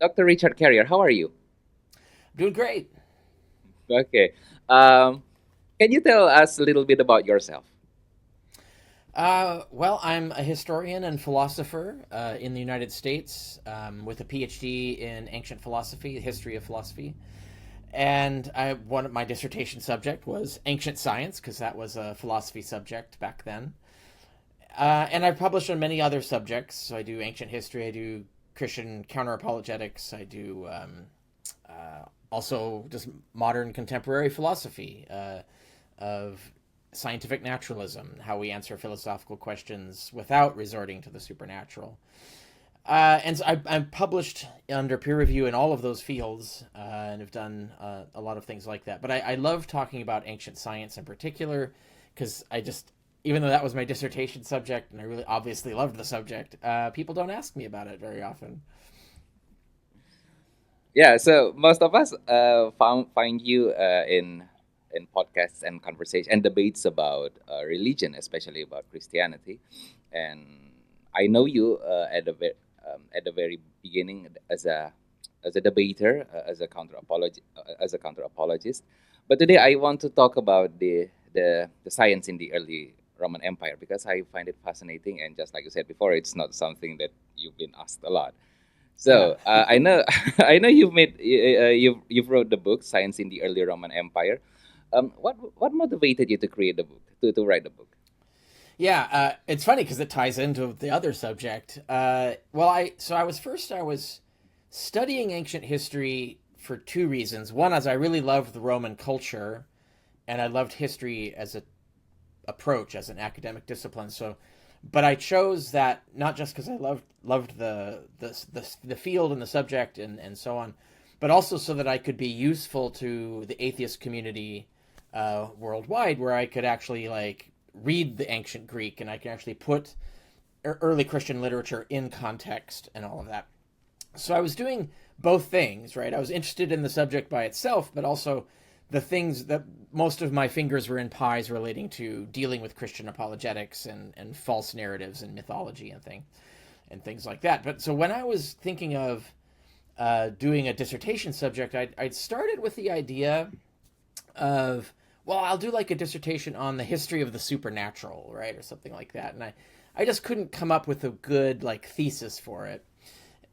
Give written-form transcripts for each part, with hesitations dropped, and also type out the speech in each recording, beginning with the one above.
Dr. Richard Carrier, how are you? Doing great. Okay. Um, can you tell us a little bit about yourself? Well, I'm a historian and philosopher in the United States with a PhD in ancient philosophy, the history of philosophy. And one of my dissertation subject was ancient science because that was a philosophy subject back then. And I've published on many other subjects. So I do ancient history, I do Christian counter-apologetics, I do also just modern contemporary philosophy of scientific naturalism, how we answer philosophical questions without resorting to the supernatural. And so I'm published under peer review in all of those fields and have done a lot of things like that. But I love talking about ancient science in particular because even though that was my dissertation subject and I really obviously loved the subject, people don't ask me about it very often. Yeah, so most of us find you in podcasts and conversation and debates about religion, especially about Christianity. And I know you at the very beginning as a debater, as a counter apologist. But today I want to talk about the science in the early Roman Empire because I find it fascinating, and just like you said before, it's not something that you've been asked a lot. Yeah. So I know I know you've wrote the book Science in the Early Roman Empire. What motivated you to create the book to write the book? Yeah, it's funny because it ties into the other subject. I was studying ancient history for two reasons. One is I really loved the Roman culture, and I loved history as a approach as an academic discipline. But I chose that not just because I loved the field and the subject and so on, but also so that I could be useful to the atheist community worldwide, where I could actually like read the ancient Greek and I can actually put early Christian literature in context and all of that. So I was doing both things, right? I was interested in the subject by itself, but also the things that most of my fingers were in pies relating to dealing with Christian apologetics and false narratives and mythology and things like that. But so when I was thinking of doing a dissertation subject, I'd started with the idea of, well, I'll do like a dissertation on the history of the supernatural, right, or something like that. And I just couldn't come up with a good like thesis for it.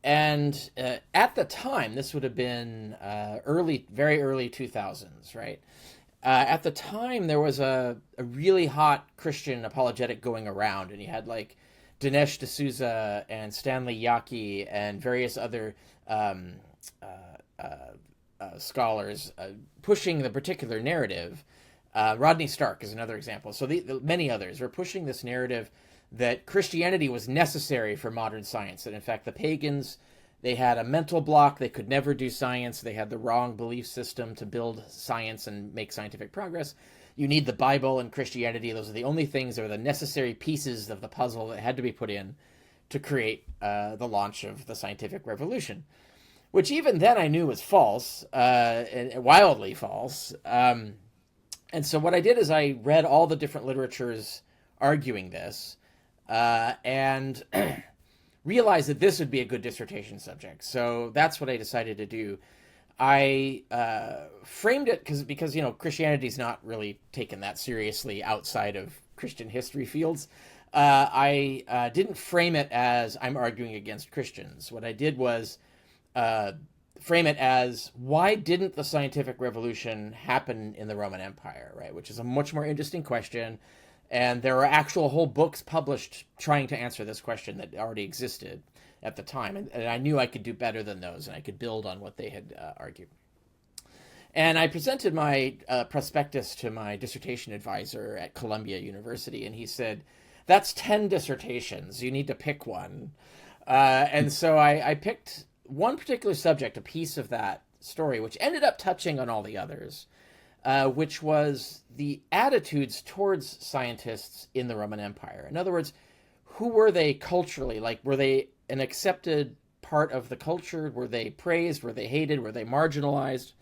And at the time, this would have been very early 2000s, right? At the time, there was a really hot Christian apologetic going around, and you had like Dinesh D'Souza and Stanley Yaki and various other um, scholars pushing the particular narrative. Rodney Stark is another example. So many others were pushing this narrative that Christianity was necessary for modern science. That in fact the pagans, they had a mental block. They could never do science. They had the wrong belief system to build science and make scientific progress. You need the Bible and Christianity. Those are the only things that are the necessary pieces of the puzzle that had to be put in to create the launch of the scientific revolution, which even then I knew was false, and wildly false. And so what I did is I read all the different literatures arguing this, and realized that this would be a good dissertation subject. So that's what I decided to do. I framed it because Christianity's not really taken that seriously outside of Christian history fields. I didn't frame it as I'm arguing against Christians. What I did was uh, frame it as why didn't the scientific revolution happen in the Roman Empire, right? Which is a much more interesting question. And there are actual whole books published trying to answer this question that already existed at the time. And I knew I could do better than those and I could build on what they had argued. And I presented my prospectus to my dissertation advisor at Columbia University, and he said, "That's 10 dissertations. You need to pick one." And so I picked one particular subject, a piece of that story, which ended up touching on all the others, which was the attitudes towards scientists in the Roman Empire. In other words, who were they culturally? Like, were they an accepted part of the culture? Were they praised? Were they hated? Were they marginalized?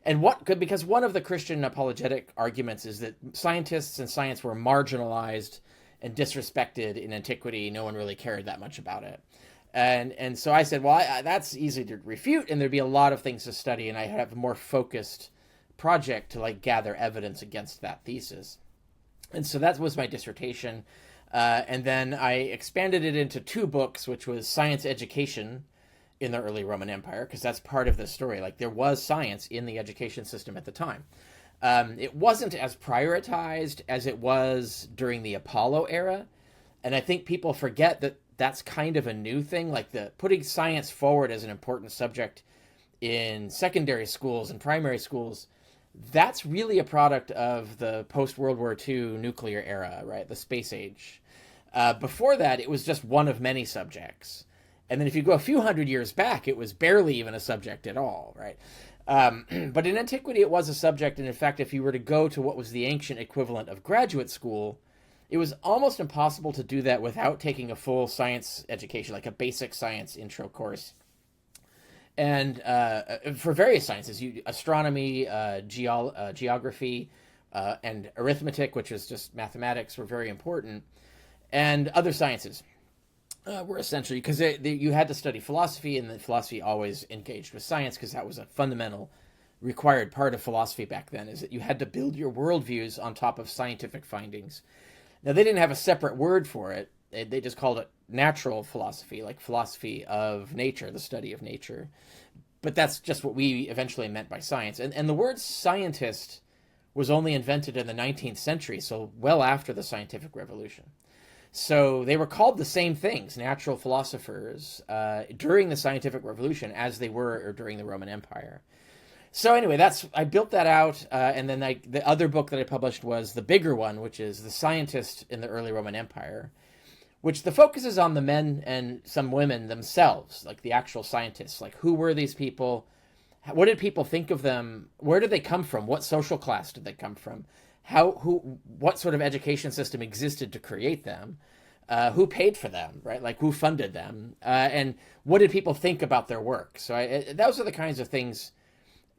And what could, because one of the Christian apologetic arguments is that scientists and science were marginalized and disrespected in antiquity. No one really cared that much about it. And so I said, well, that's easy to refute, and there'd be a lot of things to study, and I have a more focused project to like gather evidence against that thesis. And so that was my dissertation. And then I expanded it into two books, which was Science Education in the early Roman Empire, because that's part of the story. Like there was science in the education system at the time. It wasn't as prioritized as it was during the Apollo era. And I think people forget that that's kind of a new thing. Like the putting science forward as an important subject in secondary schools and primary schools, that's really a product of the post-World War II nuclear era, right? The space age. Before that, it was just one of many subjects. And then if you go a few hundred years back, it was barely even a subject at all, right? But in antiquity, it was a subject. And in fact, if you were to go to what was the ancient equivalent of graduate school, it was almost impossible to do that without taking a full science education, like a basic science intro course. And for various sciences, astronomy, geography, and arithmetic, which is just mathematics, were very important. And other sciences were essentially, because you had to study philosophy, and the philosophy always engaged with science, because that was a fundamental required part of philosophy back then, is that you had to build your worldviews on top of scientific findings. Now, they didn't have a separate word for it. They just called it natural philosophy, like philosophy of nature, the study of nature. But that's just what we eventually meant by science. And the word scientist was only invented in the 19th century, so well after the scientific revolution. So they were called the same things, natural philosophers, during the scientific revolution as they were during the Roman Empire. So anyway, I built that out, and then the other book that I published was the bigger one, which is The Scientist in the Early Roman Empire, which the focus is on the men and some women themselves, like the actual scientists. Like, who were these people? What did people think of them? Where did they come from? What social class did they come from? What sort of education system existed to create them? Who paid for them, right? Like, who funded them? And what did people think about their work? So those are the kinds of things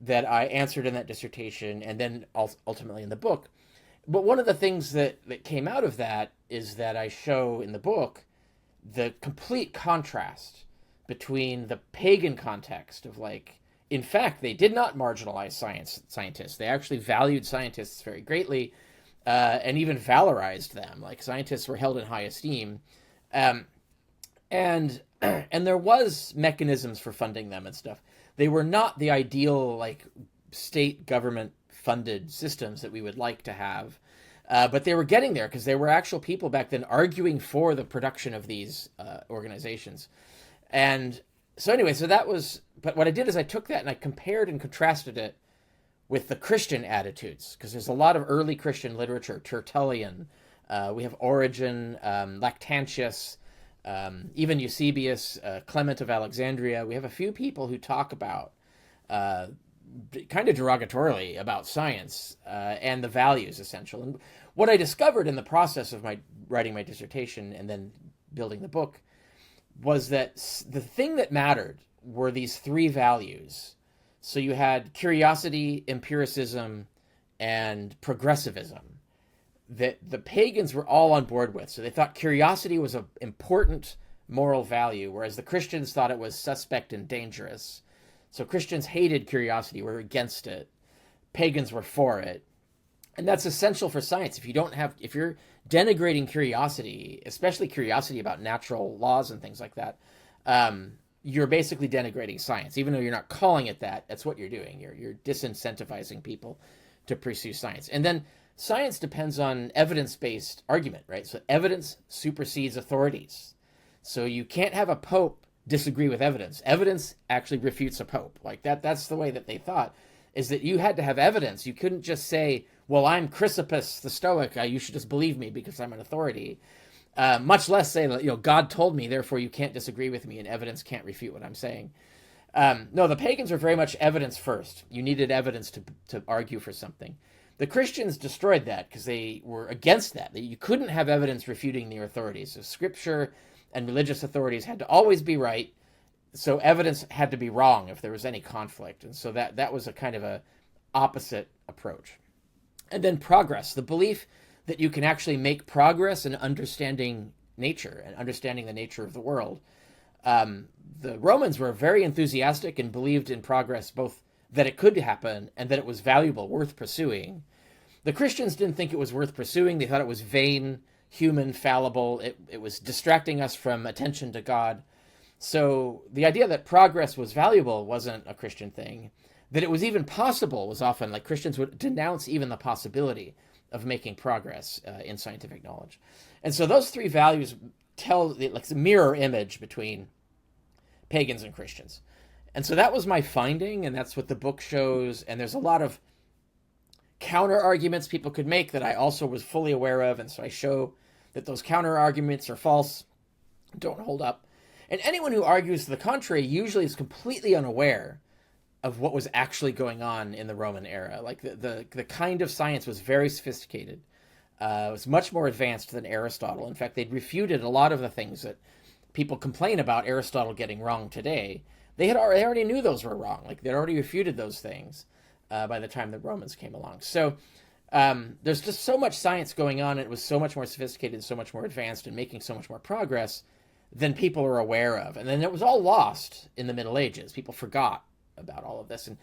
that I answered in that dissertation, and then ultimately in the book. But one of the things that came out of that is that I show in the book the complete contrast between the pagan context of, like, in fact, they did not marginalize scientists. They actually valued scientists very greatly, and even valorized them. Like, scientists were held in high esteem. And there was mechanisms for funding them and stuff. They were not the ideal, like, state government funded systems that we would like to have. But they were getting there, because there were actual people back then arguing for the production of these organizations. And so anyway, but what I did is I took that and I compared and contrasted it with the Christian attitudes, because there's a lot of early Christian literature, Tertullian, we have Origen, Lactantius, even Eusebius, Clement of Alexandria. We have a few people who talk about, kind of derogatorily, about science and the values essential. And what I discovered in the process of writing my dissertation and then building the book was that the thing that mattered were these three values. So you had curiosity, empiricism, and progressivism that the pagans were all on board with. So they thought curiosity was an important moral value, whereas the Christians thought it was suspect and dangerous. So Christians hated curiosity, were against it. Pagans were for it. And that's essential for science. If you're denigrating curiosity, especially curiosity about natural laws and things like that, you're basically denigrating science. Even though you're not calling it that, that's what you're doing. You're disincentivizing people to pursue science. And then science depends on evidence-based argument, right? So evidence supersedes authorities. So you can't have a pope disagree with evidence. Evidence actually refutes a pope. Like that's the way that they thought, is that you had to have evidence. You couldn't just say, well, I'm Chrysippus the Stoic, you should just believe me because I'm an authority. Much less say, God told me, therefore you can't disagree with me, and evidence can't refute what I'm saying. No, the pagans were very much evidence first. You needed evidence to argue for something. The Christians destroyed that because they were against that. You couldn't have evidence refuting the authorities. So scripture and religious authorities had to always be right. So evidence had to be wrong if there was any conflict. And so that was a kind of a opposite approach. And then progress, the belief that you can actually make progress in understanding nature and understanding the nature of the world. The Romans were very enthusiastic and believed in progress, both that it could happen and that it was valuable, worth pursuing. The Christians didn't think it was worth pursuing. They thought it was vain, human, fallible. It was distracting us from attention to God. So the idea that progress was valuable wasn't a Christian thing. That it was even possible was often, like, Christians would denounce even the possibility of making progress in scientific knowledge. And so those three values tell, like, a mirror image between pagans and Christians. And so that was my finding, and that's what the book shows. And there's a lot of counter arguments people could make that I also was fully aware of. And so I show that those counter arguments are false, don't hold up. And anyone who argues to the contrary usually is completely unaware of what was actually going on in the Roman era. Like, the kind of science was very sophisticated. It was much more advanced than Aristotle. In fact, they'd refuted a lot of the things that people complain about Aristotle getting wrong today. They already knew those were wrong. Like, they'd already refuted those things by the time the Romans came along. So there's just so much science going on. It was so much more sophisticated, so much more advanced, and making so much more progress than people are aware of. And then it was all lost in the Middle Ages. People forgot about all of this. And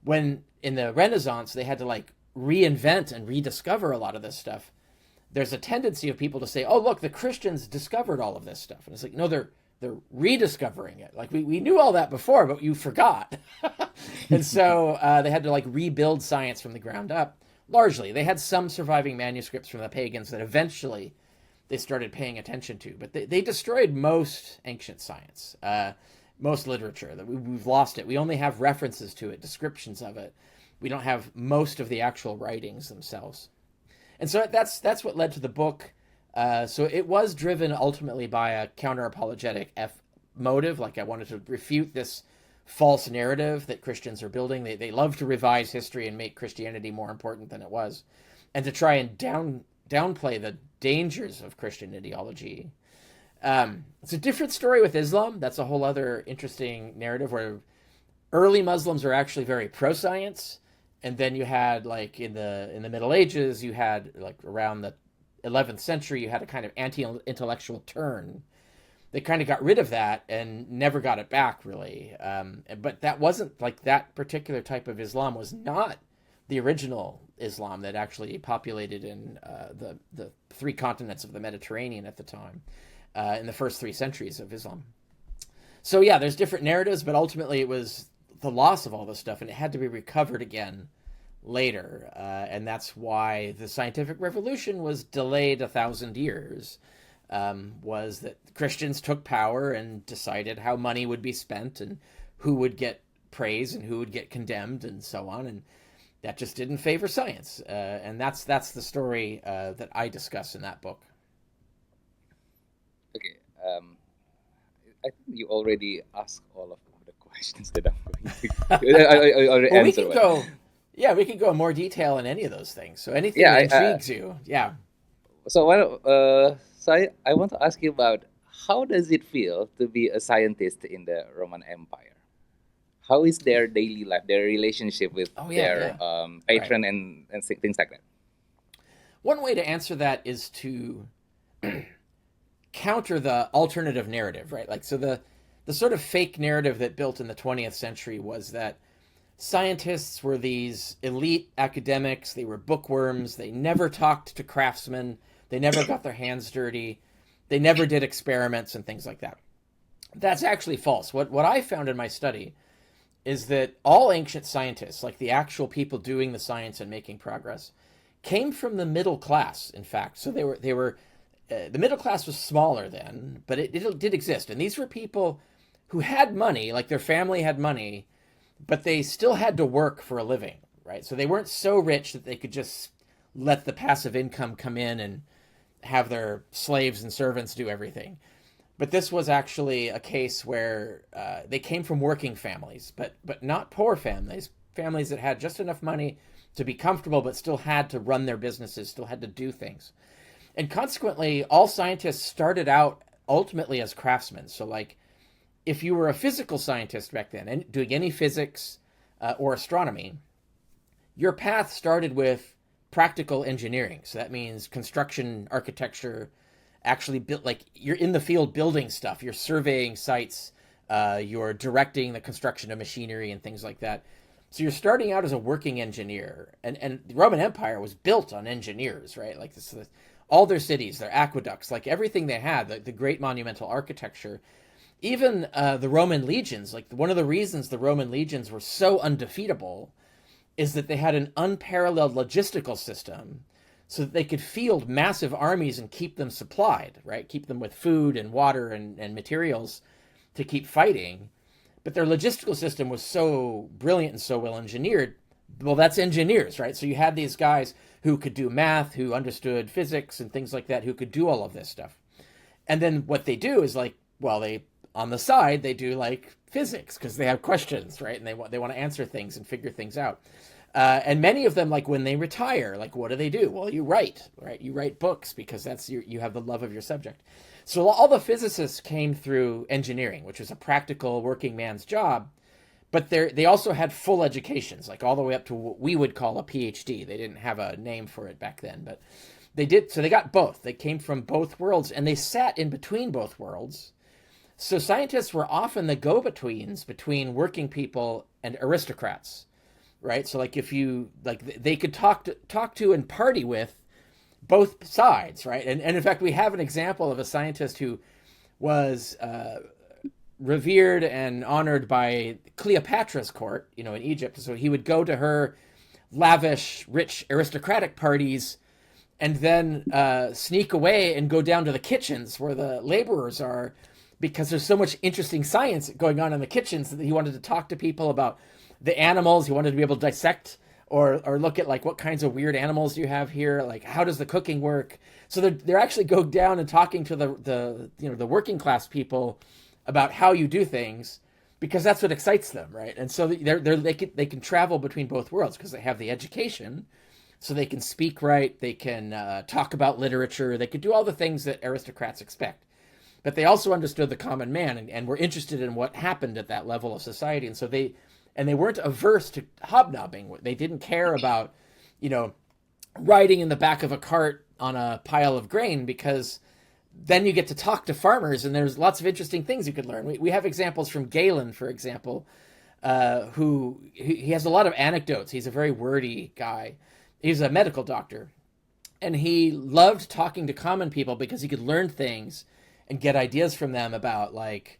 when in the Renaissance, they had to, like, reinvent and rediscover a lot of this stuff, there's a tendency of people to say, oh, look, the Christians discovered all of this stuff. And it's like, no, they're rediscovering it. Like, we knew all that before, but you forgot. And so they had to, like, rebuild science from the ground up. Largely, they had some surviving manuscripts from the pagans that eventually they started paying attention to, but they destroyed most ancient science, most literature. That we've lost it. We only have references to it, descriptions of it. We don't have most of the actual writings themselves. And so that's what led to the book. So it was driven ultimately by a counter-apologetic motive. Like, I wanted to refute this false narrative that Christians are building. They love to revise history and make Christianity more important than it was, and to try and downplay the dangers of Christian ideology. It's a different story with Islam. That's a whole other interesting narrative where early Muslims are actually very pro-science. And then you had, like, in the Middle Ages, you had, like, around the 11th century, you had a kind of anti-intellectual turn. They kind of got rid of that and never got it back, really. But that wasn't, like, that particular type of Islam was not the original Islam that actually populated in the three continents of the Mediterranean at the time, in the first 3 centuries of Islam. So, yeah, there's different narratives, but ultimately it was the loss of all this stuff, and it had to be recovered again later. And that's why the scientific revolution was delayed 1,000 years, was that Christians took power and decided how money would be spent and who would get praise and who would get condemned and so on. And that just didn't favor science. And that's the story that I discuss in that book. Okay. I think you already asked all of the questions that I'm going to. I already Well, we answered can one. go. Yeah, we can go in more detail in any of those things. So anything Yeah, that intrigues you, yeah. So I want to ask you about how does it feel to be a scientist in the Roman Empire? How is their daily life, their relationship with Oh, their yeah. patron and things like that? One way to answer that is to counter the alternative narrative, right? Like, so the sort of fake narrative that built in the 20th century was that scientists were these elite academics. They were bookworms. They never talked to craftsmen. They never got their hands dirty. They never did experiments and things like that. That's actually false. What I found in my study is that all ancient scientists, like the actual people doing the science and making progress, came from the middle class, in fact. So they were the middle class was smaller then, but it did exist. And these were people who had money, like their family had money, but they still had to work for a living, right? So they weren't so rich that they could just let the passive income come in and have their slaves and servants do everything. But this was actually a case where they came from working families, but not poor families, families that had just enough money to be comfortable, but still had to run their businesses, still had to do things. And consequently, all scientists started out ultimately as craftsmen. So, like, if you were a physical scientist back then and doing any physics or astronomy, your path started with practical engineering. So that means construction, architecture, actually built, like you're in the field building stuff, you're surveying sites, you're directing the construction of machinery and things like that. So you're starting out as a working engineer, and the Roman Empire was built on engineers, right? Like this, all their cities, their aqueducts, like everything they had, the great monumental architecture. Even the Roman legions, like one of the reasons the Roman legions were so undefeatable is that they had an unparalleled logistical system so that they could field massive armies and keep them supplied, right? Keep them with food and water and materials to keep fighting. But their logistical system was so brilliant and so well engineered. Well, that's engineers, right? So you had these guys who could do math, who understood physics and things like that, who could do all of this stuff. And then what they do is like, well, they on the side they do like physics because they have questions, right? And they want to answer things and figure things out. And many of them, like when they retire, like what do? Well, you write, right? You write books because that's you have the love of your subject. So all the physicists came through engineering, which was a practical working man's job. But they also had full educations, like all the way up to what we would call a PhD. They didn't have a name for it back then, but they did. So they got both. They came from both worlds, and they sat in between both worlds. So scientists were often the go-betweens between working people and aristocrats, right? So like if you like, they could talk to and party with both sides, right? And in fact, we have an example of a scientist who was revered and honored by Cleopatra's court, in Egypt. So he would go to her lavish, rich, aristocratic parties and then sneak away and go down to the kitchens where the laborers are, because there's so much interesting science going on in the kitchens that he wanted to talk to people about the animals. He wanted to be able to dissect or look at like what kinds of weird animals do you have here, like how does the cooking work. So they're actually going down and talking to the working class people about how you do things, because that's what excites them, right? And so they can travel between both worlds because they have the education, so they can speak right, they can talk about literature, they can do all the things that aristocrats expect. But they also understood the common man and were interested in what happened at that level of society. And so they weren't averse to hobnobbing. They didn't care about, riding in the back of a cart on a pile of grain, because then you get to talk to farmers and there's lots of interesting things you could learn. We have examples from Galen, for example, who he has a lot of anecdotes. He's a very wordy guy. He's a medical doctor. And he loved talking to common people because he could learn things and get ideas from them about like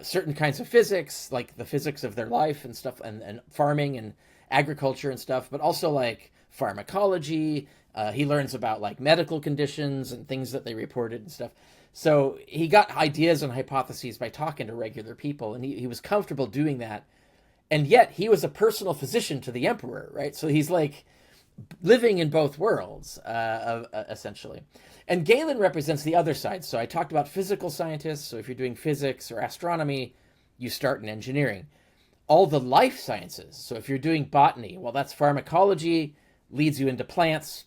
certain kinds of physics, like the physics of their life and stuff, and farming and agriculture and stuff, but also like pharmacology. He learns about like medical conditions and things that they reported and stuff. So he got ideas and hypotheses by talking to regular people, and he was comfortable doing that. And yet he was a personal physician to the emperor, right? So he's like living in both worlds, essentially. And Galen represents the other side. So I talked about physical scientists. So if you're doing physics or astronomy, you start in engineering. All the life sciences. So if you're doing botany, well, that's pharmacology, leads you into plants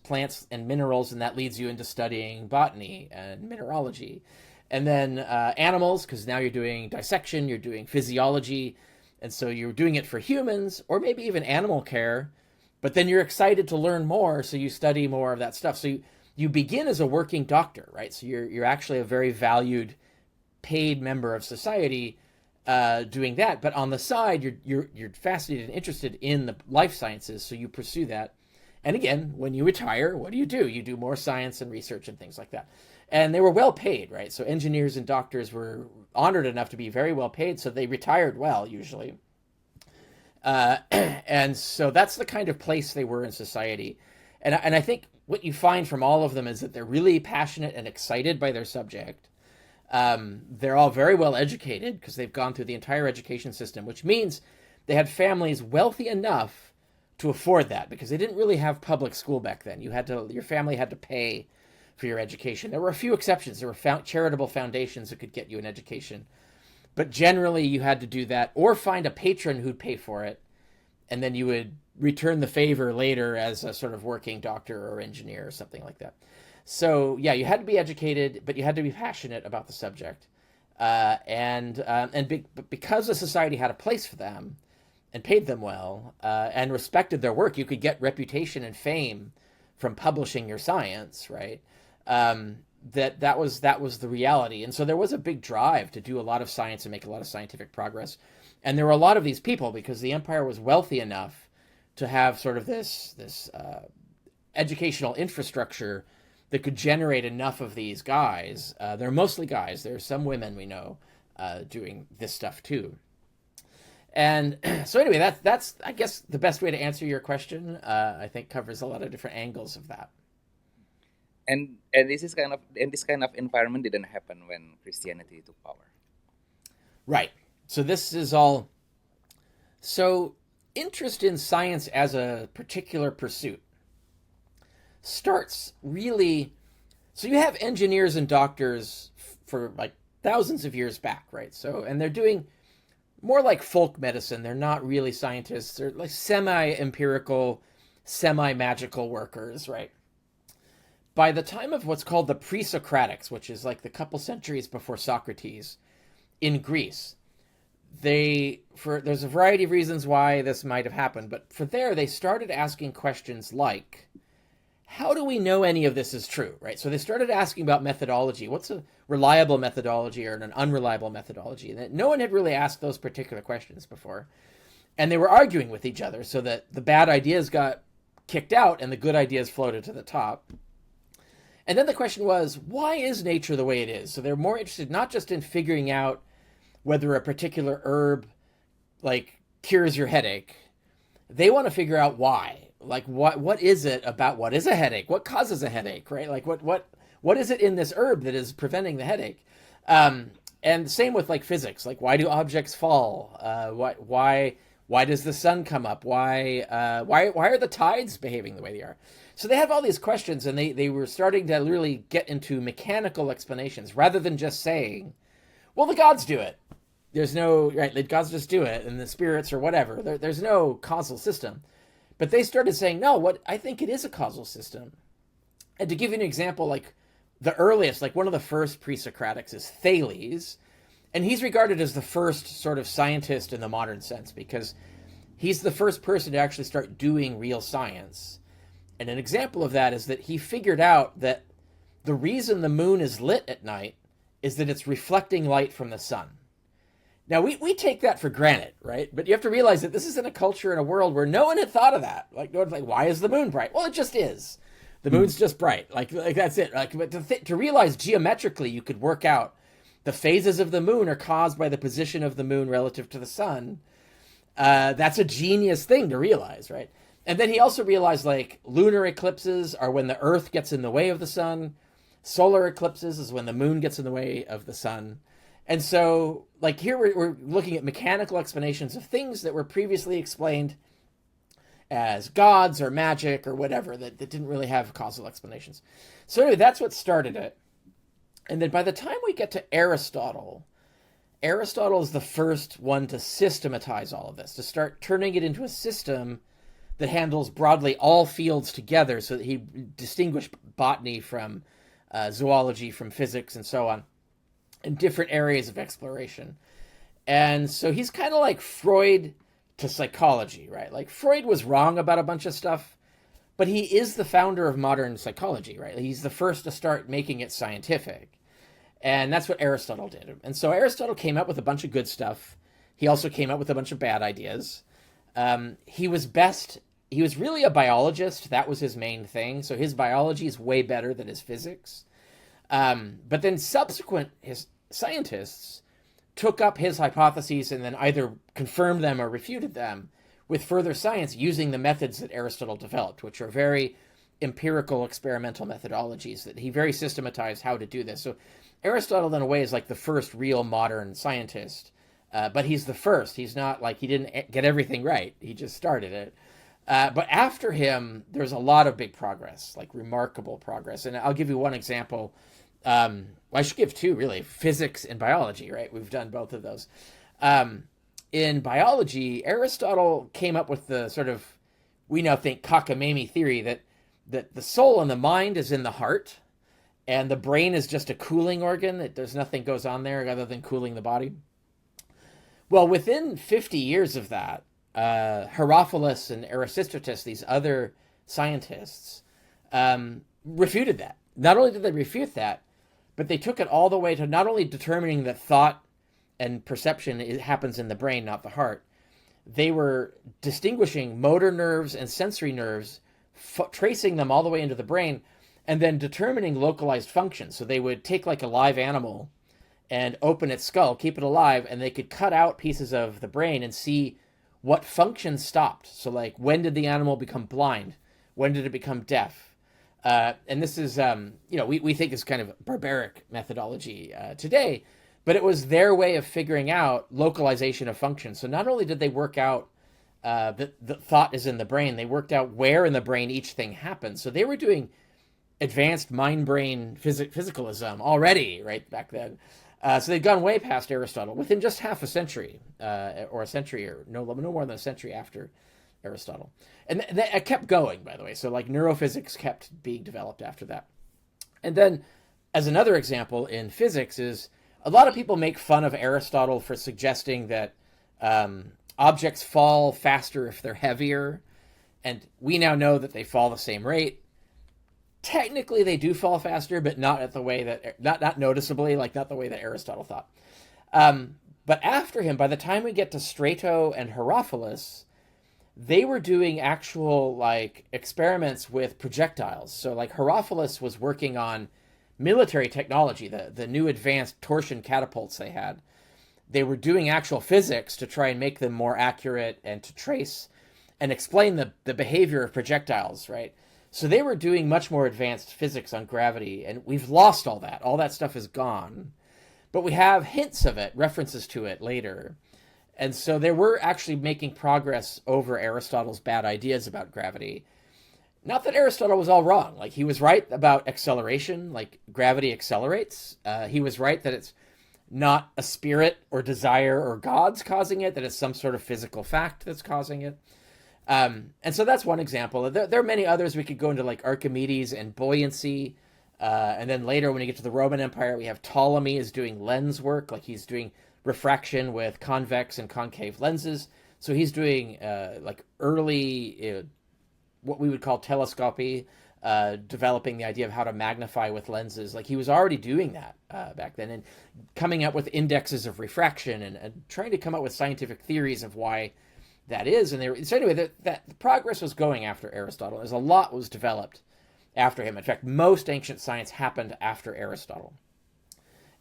and minerals, and that leads you into studying botany and mineralogy. And then animals, because now you're doing dissection, you're doing physiology, and so you're doing it for humans, or maybe even animal care, but then you're excited to learn more, so you study more of that stuff. So you begin as a working doctor, right? So you're actually a very valued, paid member of society doing that. But on the side, you're fascinated and interested in the life sciences, so you pursue that. And again, when you retire, what do? You do more science and research and things like that. And they were well paid, right? So engineers and doctors were honored enough to be very well paid, so they retired well, usually. And so that's the kind of place they were in society. And I think what you find from all of them is that they're really passionate and excited by their subject. They're all very well educated because they've gone through the entire education system, which means they had families wealthy enough to afford that, because they didn't really have public school back then. Your family had to pay for your education. There were a few exceptions. There were charitable foundations that could get you an education. But generally you had to do that or find a patron who'd pay for it. And then you would return the favor later as a sort of working doctor or engineer or something like that. So yeah, you had to be educated, but you had to be passionate about the subject. Because the society had a place for them and paid them well, and respected their work, you could get reputation and fame from publishing your science, right? that was the reality. And so there was a big drive to do a lot of science and make a lot of scientific progress. And there were a lot of these people because the empire was wealthy enough to have sort of this educational infrastructure that could generate enough of these guys. They're mostly guys. There are some women we know doing this stuff too. And so anyway, that's I guess the best way to answer your question. I think covers a lot of different angles of that. And this kind of environment didn't happen when Christianity took power. Right. So this is all. So interest in science as a particular pursuit starts really. So you have engineers and doctors for like thousands of years back, right? So and they're doing more like folk medicine. They're not really scientists. They're like semi-empirical, semi-magical workers, right? By the time of what's called the pre-Socratics, which is like the couple centuries before Socrates, in Greece, there's a variety of reasons why this might have happened, but for there they started asking questions like, how do we know any of this is true, right? So they started asking about methodology. What's a reliable methodology or an unreliable methodology? And no one had really asked those particular questions before. And they were arguing with each other so that the bad ideas got kicked out and the good ideas floated to the top. And then the question was, why is nature the way it is? So they're more interested not just in figuring out whether a particular herb like cures your headache. They want to figure out why. Like what is it about what is a headache? What causes a headache, right? Like what is it in this herb that is preventing the headache? And same with like physics. Like why do objects fall? Why does the sun come up? Why are the tides behaving the way they are? So they have all these questions, and they were starting to really get into mechanical explanations rather than just saying, well, the gods do it. There's no, right, the gods just do it, and the spirits or whatever. There's no causal system. But they started saying, no, what I think it is a causal system. And to give you an example, like the earliest, like one of the first pre-Socratics is Thales, and he's regarded as the first sort of scientist in the modern sense because he's the first person to actually start doing real science. And an example of that is that he figured out that the reason the moon is lit at night is that it's reflecting light from the sun. Now, we take that for granted, right? But you have to realize that this is in a culture, in a world where no one had thought of that. Like, no one's like, why is the moon bright? Well, it just is. The moon's just bright. Like that's it. Like, but to realize geometrically you could work out the phases of the moon are caused by the position of the moon relative to the sun, that's a genius thing to realize, right? And then he also realized, like, lunar eclipses are when the Earth gets in the way of the sun. Solar eclipses is when the moon gets in the way of the sun. And so, like, here we're looking at mechanical explanations of things that were previously explained as gods or magic or whatever that didn't really have causal explanations. So anyway, that's what started it. And then by the time we get to Aristotle is the first one to systematize all of this, to start turning it into a system that handles broadly all fields together so that he distinguished botany from zoology, from physics, and so on, in different areas of exploration. And so he's kind of like Freud to psychology, right? Like Freud was wrong about a bunch of stuff, but he is the founder of modern psychology, right? He's the first to start making it scientific. And that's what Aristotle did. And so Aristotle came up with a bunch of good stuff. He also came up with a bunch of bad ideas. He was really a biologist. That was his main thing. So his biology is way better than his physics. But then his scientists took up his hypotheses and then either confirmed them or refuted them with further science using the methods that Aristotle developed, which are very empirical experimental methodologies that he very systematized how to do this. So Aristotle, in a way, is like the first real modern scientist. But he's the first. He's not like he didn't get everything right. He just started it. But after him, there's a lot of big progress, like remarkable progress. And I'll give you one example. I should give two, really. Physics and biology, right? We've done both of those. In biology, Aristotle came up with the sort of, we now think, cockamamie theory that the soul and the mind is in the heart, and the brain is just a cooling organ. That there's nothing goes on there other than cooling the body. Well, within 50 years of that, Herophilus and Aristoteles, these other scientists, refuted that. Not only did they refute that, but they took it all the way to not only determining that thought and perception happens in the brain, not the heart. They were distinguishing motor nerves and sensory nerves, tracing them all the way into the brain, and then determining localized functions. So they would take like a live animal and open its skull, keep it alive, and they could cut out pieces of the brain and see what functions stopped. So like, when did the animal become blind? When did it become deaf? And this is, we think is kind of barbaric methodology today, but it was their way of figuring out localization of functions. So not only did they work out that the thought is in the brain, they worked out where in the brain each thing happens. So they were doing advanced mind-brain physicalism already, right, back then. So they'd gone way past Aristotle within just half a century, or a century, or no more than a century after Aristotle. And it kept going, by the way. So like neurophysics kept being developed after that. And then as another example in physics is a lot of people make fun of Aristotle for suggesting that objects fall faster if they're heavier. And we now know that they fall the same rate. Technically, they do fall faster, but not at the way that, not noticeably, like not the way that Aristotle thought. But after him, by the time we get to Strato and Herophilus, they were doing actual like experiments with projectiles. So like Herophilus was working on military technology, the new advanced torsion catapults they had. They were doing actual physics to try and make them more accurate and to trace and explain the behavior of projectiles, right? So they were doing much more advanced physics on gravity, and we've lost all that. All that stuff is gone. But we have hints of it, references to it later. And so they were actually making progress over Aristotle's bad ideas about gravity. Not that Aristotle was all wrong. Like, he was right about acceleration, like gravity accelerates. He was right that it's not a spirit or desire or gods causing it, that it's some sort of physical fact that's causing it. And so that's one example. There are many others. We could go into like Archimedes and buoyancy. And then later when you get to the Roman Empire, we have Ptolemy is doing lens work. Like he's doing refraction with convex and concave lenses. So he's doing like early, what we would call telescopy, developing the idea of how to magnify with lenses. Like he was already doing that back then and coming up with indexes of refraction and trying to come up with scientific theories of why that is. And so anyway, that the progress was going after Aristotle, as a lot was developed after him. In fact, most ancient science happened after Aristotle.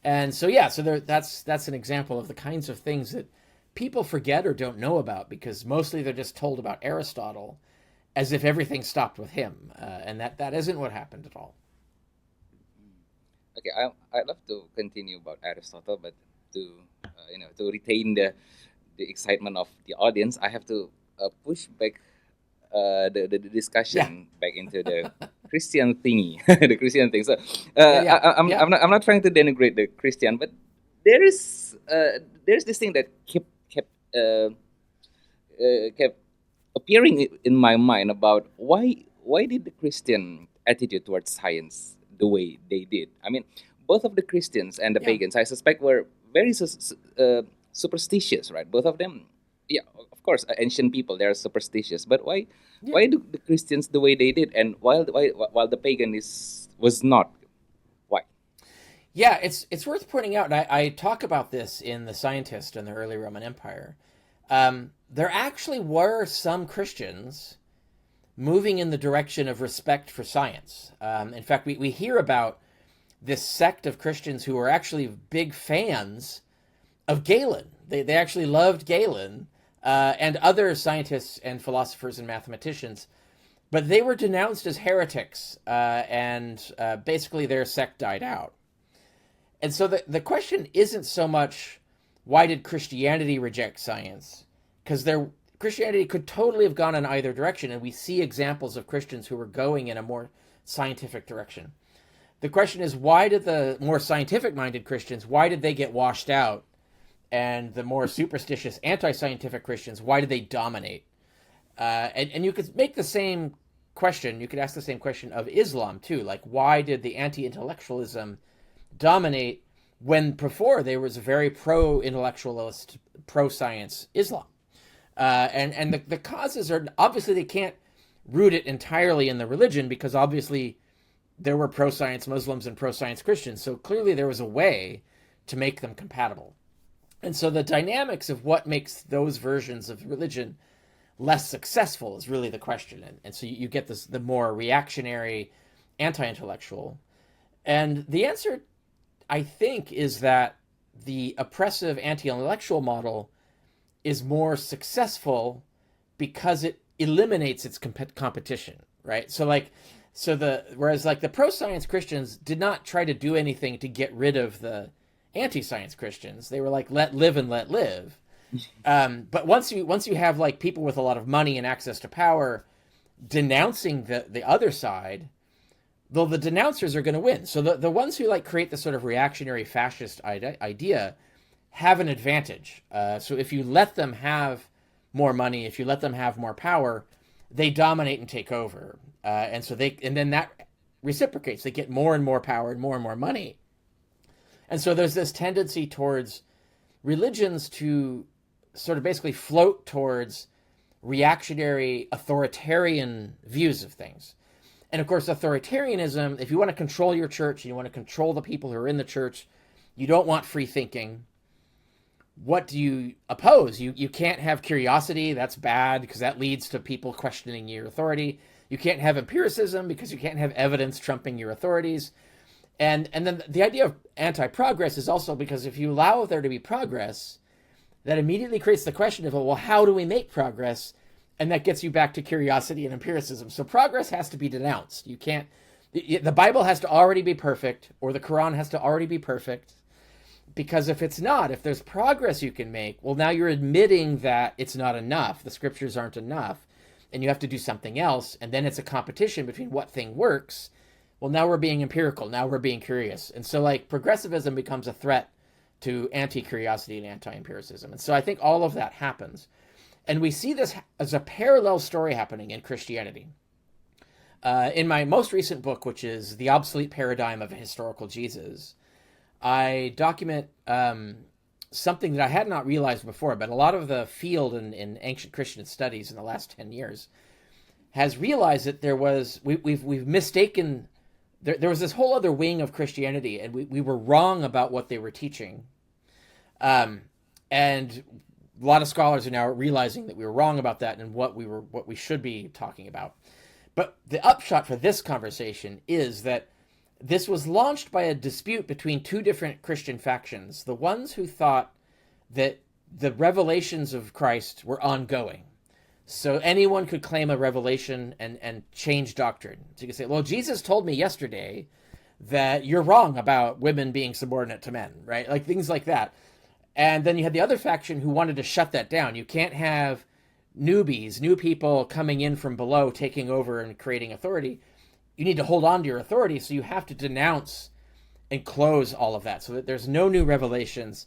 And so yeah, so that's an example of the kinds of things that people forget or don't know about, because mostly they're just told about Aristotle as if everything stopped with him, and that isn't what happened at all. Okay, I'd love to continue about Aristotle, but to to retain the excitement of the audience, I have to push back the discussion back into the Christian thingy, the Christian thing. So I'm not trying to denigrate the Christian, but there's this thing that kept appearing in my mind about why did the Christian attitude towards science the way they did. I mean, both of the Christians and the pagans, I suspect, were very superstitious, right? Both of them, yeah, of course, ancient people, they're superstitious. But why do the Christians the way they did, and while the pagan was not? Why? Yeah, it's worth pointing out, and I talk about this in The Scientist in the early Roman Empire. There actually were some Christians moving in the direction of respect for science. In fact, we hear about this sect of Christians who were actually big fans of Galen. They actually loved Galen and other scientists and philosophers and mathematicians, but they were denounced as heretics, and basically their sect died out. And so the question isn't so much, why did Christianity reject science? Because Christianity could totally have gone in either direction, and we see examples of Christians who were going in a more scientific direction. The question is, why did the more scientific-minded Christians, why did they get washed out? And the more superstitious anti-scientific Christians, why did they dominate? And you could make the same question, you could ask the same question of Islam too. Like, why did the anti-intellectualism dominate when before there was a very pro-intellectualist, pro-science Islam? And the causes are, obviously they can't root it entirely in the religion, because obviously there were pro-science Muslims and pro-science Christians. So clearly there was a way to make them compatible. And so the dynamics of what makes those versions of religion less successful is really the question. And so you get this, the more reactionary, anti-intellectual. And the answer, I think, is that the oppressive anti-intellectual model is more successful because it eliminates its competition, right? Whereas like the pro-science Christians did not try to do anything to get rid of the anti-science Christians. They were like, let live and let live. But once you have like people with a lot of money and access to power denouncing the other side, though the denouncers are going to win. So the ones who like create the sort of reactionary fascist idea have an advantage. So if you let them have more money, if you let them have more power, they dominate and take over. And then that reciprocates. They get more and more power and more money. And so there's this tendency towards religions to sort of basically float towards reactionary, authoritarian views of things. And of course, authoritarianism, if you want to control your church and you want to control the people who are in the church, you don't want free thinking. What do you oppose? You can't have curiosity. That's bad because that leads to people questioning your authority. You can't have empiricism because you can't have evidence trumping your authorities. And then the idea of anti-progress is also because if you allow there to be progress, that immediately creates the question of, well, how do we make progress? And that gets you back to curiosity and empiricism. So progress has to be denounced. You can't, the Bible has to already be perfect, or the Quran has to already be perfect. Because if it's not, if there's progress you can make, well, now you're admitting that it's not enough. The scriptures aren't enough. And you have to do something else. And then it's a competition between what thing works. Well, now we're being empirical. Now we're being curious. And so like progressivism becomes a threat to anti-curiosity and anti-empiricism. And so I think all of that happens. And we see this as a parallel story happening in Christianity. In my most recent book, which is The Obsolete Paradigm of a Historical Jesus, I document something that I had not realized before, but a lot of the field in ancient Christian studies in the last 10 years has realized that we've mistaken, there was this whole other wing of Christianity, and we were wrong about what they were teaching. And a lot of scholars are now realizing that we were wrong about that and what we should be talking about. But the upshot for this conversation is that this was launched by a dispute between two different Christian factions. The ones who thought that the revelations of Christ were ongoing. So anyone could claim a revelation and change doctrine. So you could say, well, Jesus told me yesterday that you're wrong about women being subordinate to men, right? Like things like that. And then you had the other faction who wanted to shut that down. You can't have newbies, new people coming in from below, taking over and creating authority. You need to hold on to your authority, so you have to denounce and close all of that so that there's no new revelations.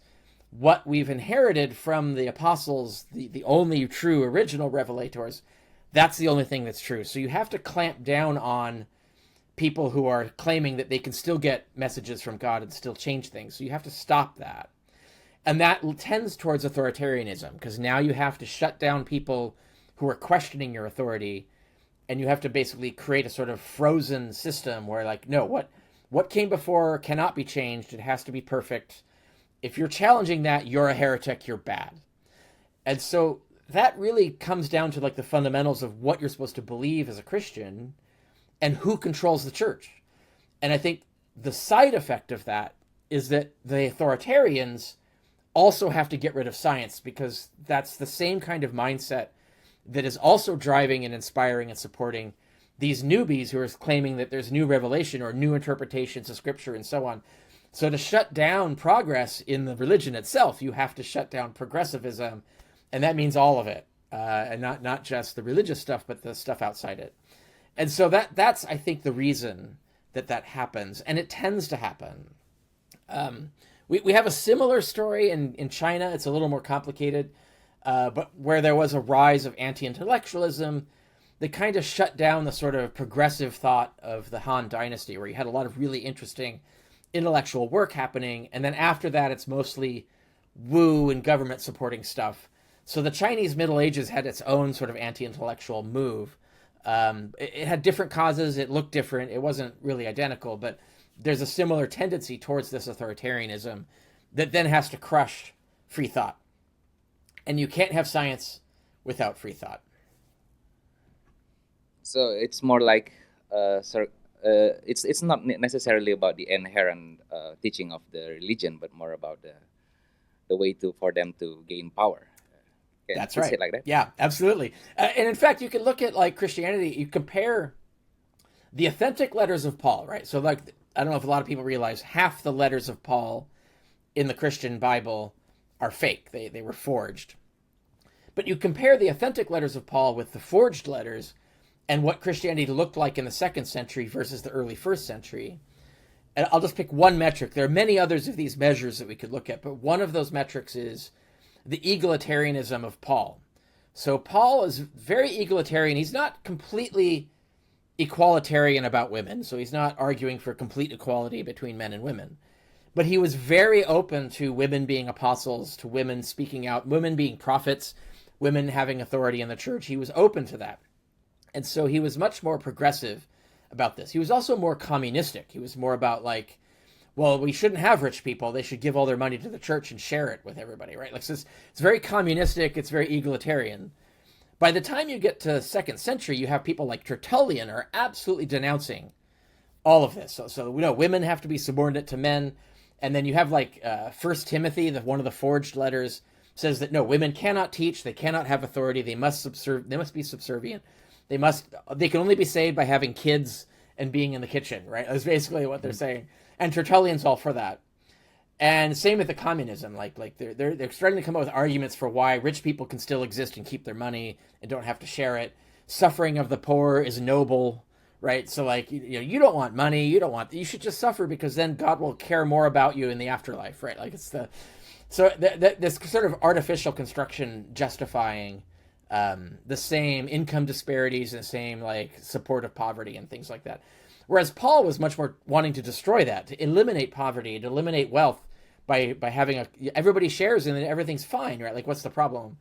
What we've inherited from the apostles, the only true original revelators, that's the only thing that's true. So you have to clamp down on people who are claiming that they can still get messages from God and still change things. So you have to stop that. And that tends towards authoritarianism, because now you have to shut down people who are questioning your authority, and you have to basically create a sort of frozen system where, like, no, what came before cannot be changed. It has to be perfect. If you're challenging that, you're a heretic, you're bad. And so that really comes down to, like, the fundamentals of what you're supposed to believe as a Christian and who controls the church. And I think the side effect of that is that the authoritarians also have to get rid of science, because that's the same kind of mindset that is also driving and inspiring and supporting these newbies who are claiming that there's new revelation or new interpretations of scripture and so on. So to shut down progress in the religion itself, you have to shut down progressivism, and that means all of it, and not just the religious stuff, but the stuff outside it. And so that's, I think, the reason that happens, and it tends to happen. We have a similar story in China. It's a little more complicated, but where there was a rise of anti-intellectualism that kind of shut down the sort of progressive thought of the Han Dynasty, where you had a lot of really interesting intellectual work happening. And then after that, it's mostly woo and government supporting stuff. So the Chinese Middle Ages had its own sort of anti-intellectual move. It had different causes. It looked different. It wasn't really identical, but there's a similar tendency towards this authoritarianism that then has to crush free thought. And you can't have science without free thought. So it's more like it's not necessarily about the inherent teaching of the religion, but more about the way to for them to gain power. Can That's you say right. it like that? Yeah, absolutely. And in fact, you can look at like Christianity. You compare the authentic letters of Paul, right? So, like, I don't know if a lot of people realize half the letters of Paul in the Christian Bible are fake. They were forged. But you compare the authentic letters of Paul with the forged letters and what Christianity looked like in the second century versus the early first century. And I'll just pick one metric. There are many others of these measures that we could look at, but one of those metrics is the egalitarianism of Paul. So Paul is very egalitarian. He's not completely equalitarian about women, so he's not arguing for complete equality between men and women. But he was very open to women being apostles, to women speaking out, women being prophets, women having authority in the church. He was open to that. And so he was much more progressive about this. He was also more communistic. He was more about like, well, we shouldn't have rich people. They should give all their money to the church and share it with everybody, right? Like, so it's very communistic. It's very egalitarian. By the time you get to second century, you have people like Tertullian are absolutely denouncing all of this. So we know women have to be subordinate to men. And then you have like First Timothy, one of the forged letters, says that no, women cannot teach. They cannot have authority. They must be subservient. They can only be saved by having kids and being in the kitchen, right? That's basically what they're saying. And Tertullian's all for that. And same with the communism. Like they're starting to come up with arguments for why rich people can still exist and keep their money and don't have to share it. Suffering of the poor is noble, right? So like you don't want money, you should just suffer because then God will care more about you in the afterlife, right? Like it's this sort of artificial construction justifying the same income disparities and the same like support of poverty and things like that. Whereas Paul was much more wanting to destroy that, to eliminate poverty, to eliminate wealth by having everybody shares and then everything's fine, right? Like what's the problem?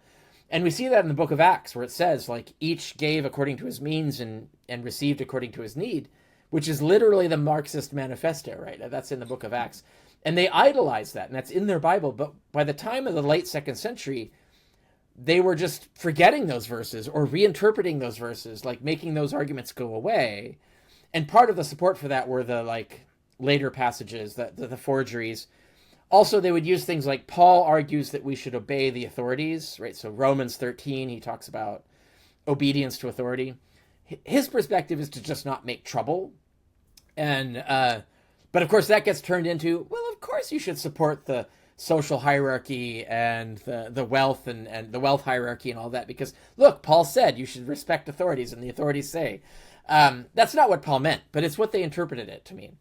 And we see that in the book of Acts where it says like each gave according to his means and received according to his need, which is literally the Marxist manifesto, right? That's in the book of Acts. And they idolize that, and that's in their Bible. But by the time of the late second century, they were just forgetting those verses or reinterpreting those verses, like making those arguments go away. And part of the support for that were the like later passages, the forgeries. Also, they would use things like Paul argues that we should obey the authorities, right? So Romans 13, he talks about obedience to authority. His perspective is to just not make trouble. And but of course that gets turned into, well, of course you should support the social hierarchy and the wealth and the wealth hierarchy and all that because look, Paul said you should respect authorities and the authorities say. That's not what Paul meant, but it's what they interpreted it to mean.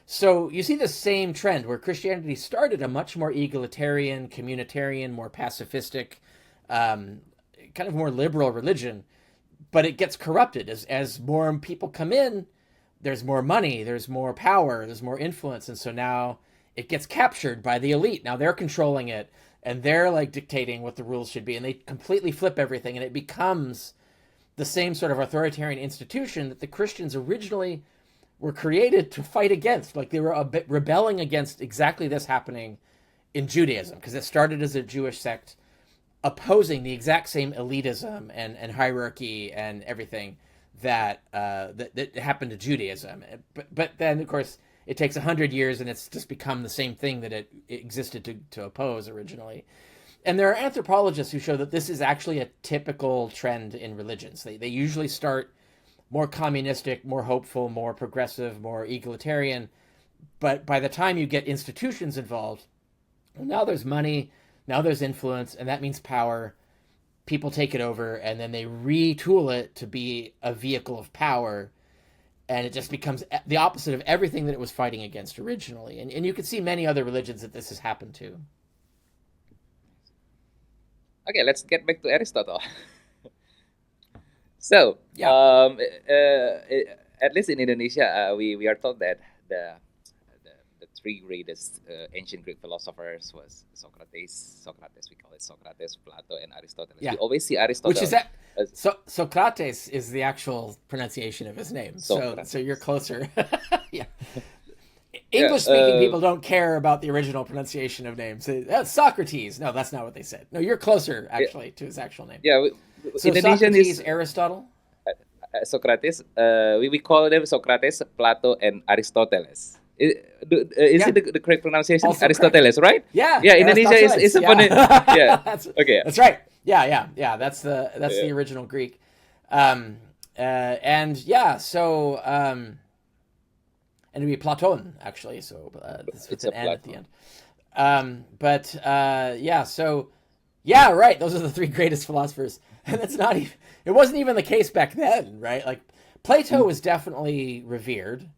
So you see the same trend where Christianity started a much more egalitarian, communitarian, more pacifistic, kind of more liberal religion, but it gets corrupted as more people come in. There's more money, there's more power, there's more influence, and so now it gets captured by the elite. Now they're controlling it, and they're like dictating what the rules should be, and they completely flip everything, and it becomes the same sort of authoritarian institution that the Christians originally were created to fight against. Like they were a bit rebelling against exactly this happening in Judaism, because it started as a Jewish sect opposing the exact same elitism and hierarchy and everything that happened to Judaism. But then, of course, it takes 100 years and it's just become the same thing that it existed to oppose originally. And there are anthropologists who show that this is actually a typical trend in religions. They usually start more communistic, more hopeful, more progressive, more egalitarian. But by the time you get institutions involved, well, now there's money, now there's influence, and that means power. People take it over, and then they retool it to be a vehicle of power. And it just becomes the opposite of everything that it was fighting against originally. And you can see many other religions that this has happened to. Okay, let's get back to Aristotle. So, Yeah. At least in Indonesia, we are taught that the three greatest ancient Greek philosophers was Socrates, we call it Socrates, Plato, and Aristoteles. Yeah. We always see Which is Aristotle that. as So Socrates is the actual pronunciation of his name. So you're Socrates. closer. Yeah. Yeah, English speaking people don't care about the original pronunciation of names. That's Socrates. No, that's not what they said. No, you're closer yeah, actually to his actual name. yeah. So Indonesian Socrates, is Aristotle. Socrates. We call them Socrates, Plato, and Aristoteles. Is Yeah, it the correct pronunciation? also correct. Aristoteles, right? Yeah, Yeah, Indonesia is Aristoteles. a funny. Yeah. Yeah, Okay. that's right. Yeah. That's Yeah. the original Greek. And yeah, so and it'd be Platon actually. So this with It's a an N at the Plato. end. But yeah, so yeah, right. Those are the three greatest philosophers, and that's not even. It wasn't even the case back then, right? Like Plato was definitely revered,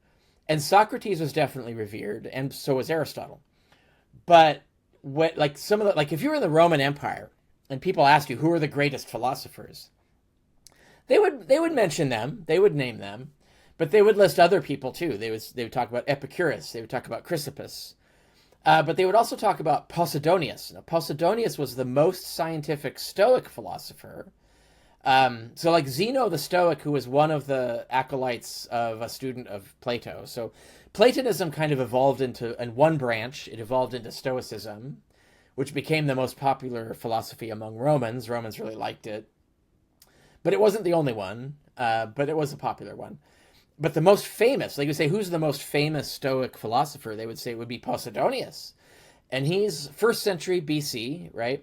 and Socrates was definitely revered, and so was Aristotle. But what, like some of the, like if you were in the Roman Empire and people asked you who are the greatest philosophers, they would mention them, they would name them, but they would list other people too. They would talk about Epicurus, they would talk about Chrysippus, but they would also talk about Posidonius. Now, Posidonius was the most scientific Stoic philosopher. So like Zeno the Stoic, who was one of the acolytes of a student of Plato. So Platonism kind of evolved into, in one branch, it evolved into Stoicism, which became the most popular philosophy among Romans. Romans really liked it. But it wasn't the only one, but it was a popular one. But the most famous, like you say, who's the most famous Stoic philosopher? They would say it would be Posidonius. And he's first century BC, right?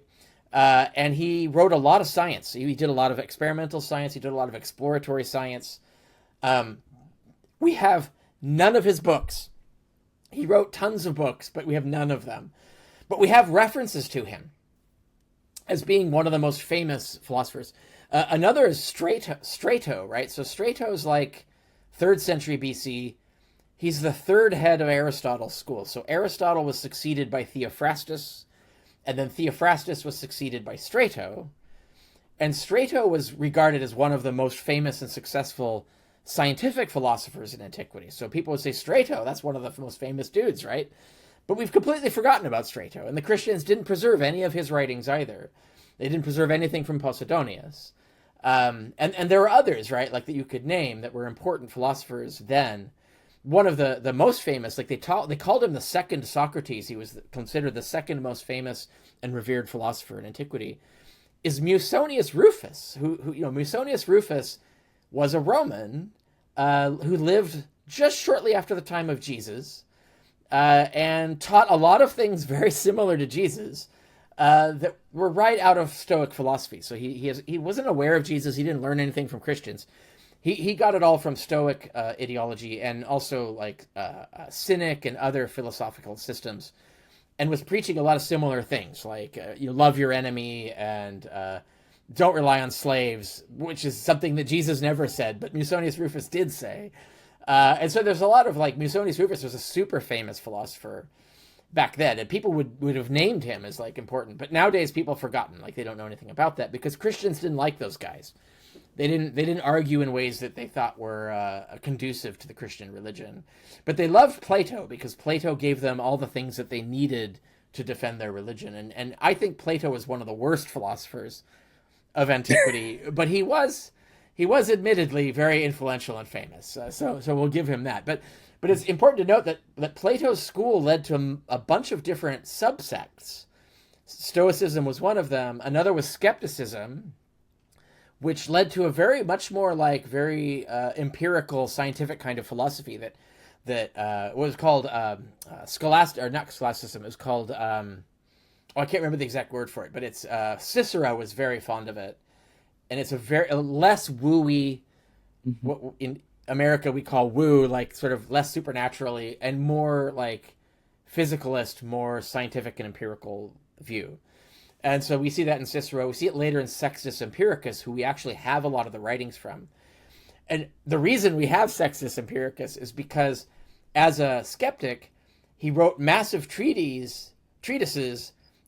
And he wrote a lot of science. He did a lot of experimental science. He did a lot of exploratory science. We have none of his books. He wrote tons of books, but we have none of them. But we have references to him as being one of the most famous philosophers. Another is Strato, right? So Strato's like 3rd century BC. He's the third head of Aristotle's school. So Aristotle was succeeded by Theophrastus, and then Theophrastus was succeeded by Strato. And Strato was regarded as one of the most famous and successful scientific philosophers in antiquity. So people would say, Strato, that's one of the most famous dudes, right? But we've completely forgotten about Strato. And the Christians didn't preserve any of his writings either. They didn't preserve anything from Posidonius. And there are others, right, like that you could name that were important philosophers then. One of the most famous, like they called him the second Socrates. He was considered the second most famous and revered philosopher in antiquity. Is Musonius Rufus, who Musonius Rufus was a Roman who lived just shortly after the time of Jesus and taught a lot of things very similar to Jesus that were right out of Stoic philosophy. So he wasn't aware of Jesus. He didn't learn anything from Christians. He got it all from Stoic ideology and also like Cynic and other philosophical systems, and was preaching a lot of similar things like you love your enemy and don't rely on slaves, which is something that Jesus never said, but Musonius Rufus did say. And so there's a lot of like Musonius Rufus was a super famous philosopher back then, and people would have named him as like important. But nowadays people have forgotten, like they don't know anything about that because Christians didn't like those guys. They didn't argue in ways that they thought were conducive to the Christian religion. But they loved Plato because Plato gave them all the things that they needed to defend their religion. And I think Plato was one of the worst philosophers of antiquity, but he was admittedly very influential and famous. So we'll give him that. But it's important to note that Plato's school led to a bunch of different subsects. Stoicism was one of them. Another was skepticism, which led to a very empirical scientific kind of philosophy that was called scholastic, or not scholasticism. It was called I can't remember the exact word for it, but it's Cicero was very fond of it, and it's a less wooey. Mm-hmm. What in America we call woo, like sort of less supernaturally and more like physicalist, more scientific and empirical view. And so we see that in Cicero. We see it later in Sextus Empiricus, who we actually have a lot of the writings from. And the reason we have Sextus Empiricus is because as a skeptic, he wrote massive treatises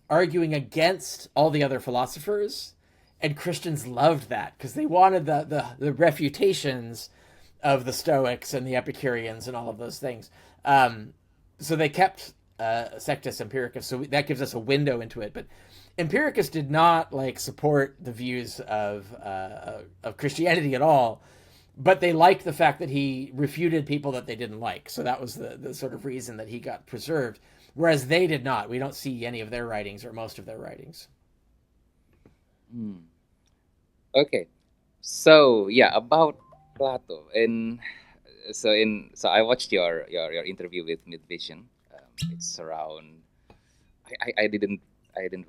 arguing against all the other philosophers. And Christians loved that because they wanted the refutations of the Stoics and the Epicureans and all of those things. So they kept Sectus Empiricus, so that gives us a window into it. But Empiricus did not like support the views of Christianity at all, but they liked the fact that he refuted people that they didn't like. So that was the sort of reason that he got preserved, whereas they did not. We don't see any of their writings or most of their writings. Hmm. Okay. So yeah, about Plato, and so I watched your interview with Midvision. It's around I didn't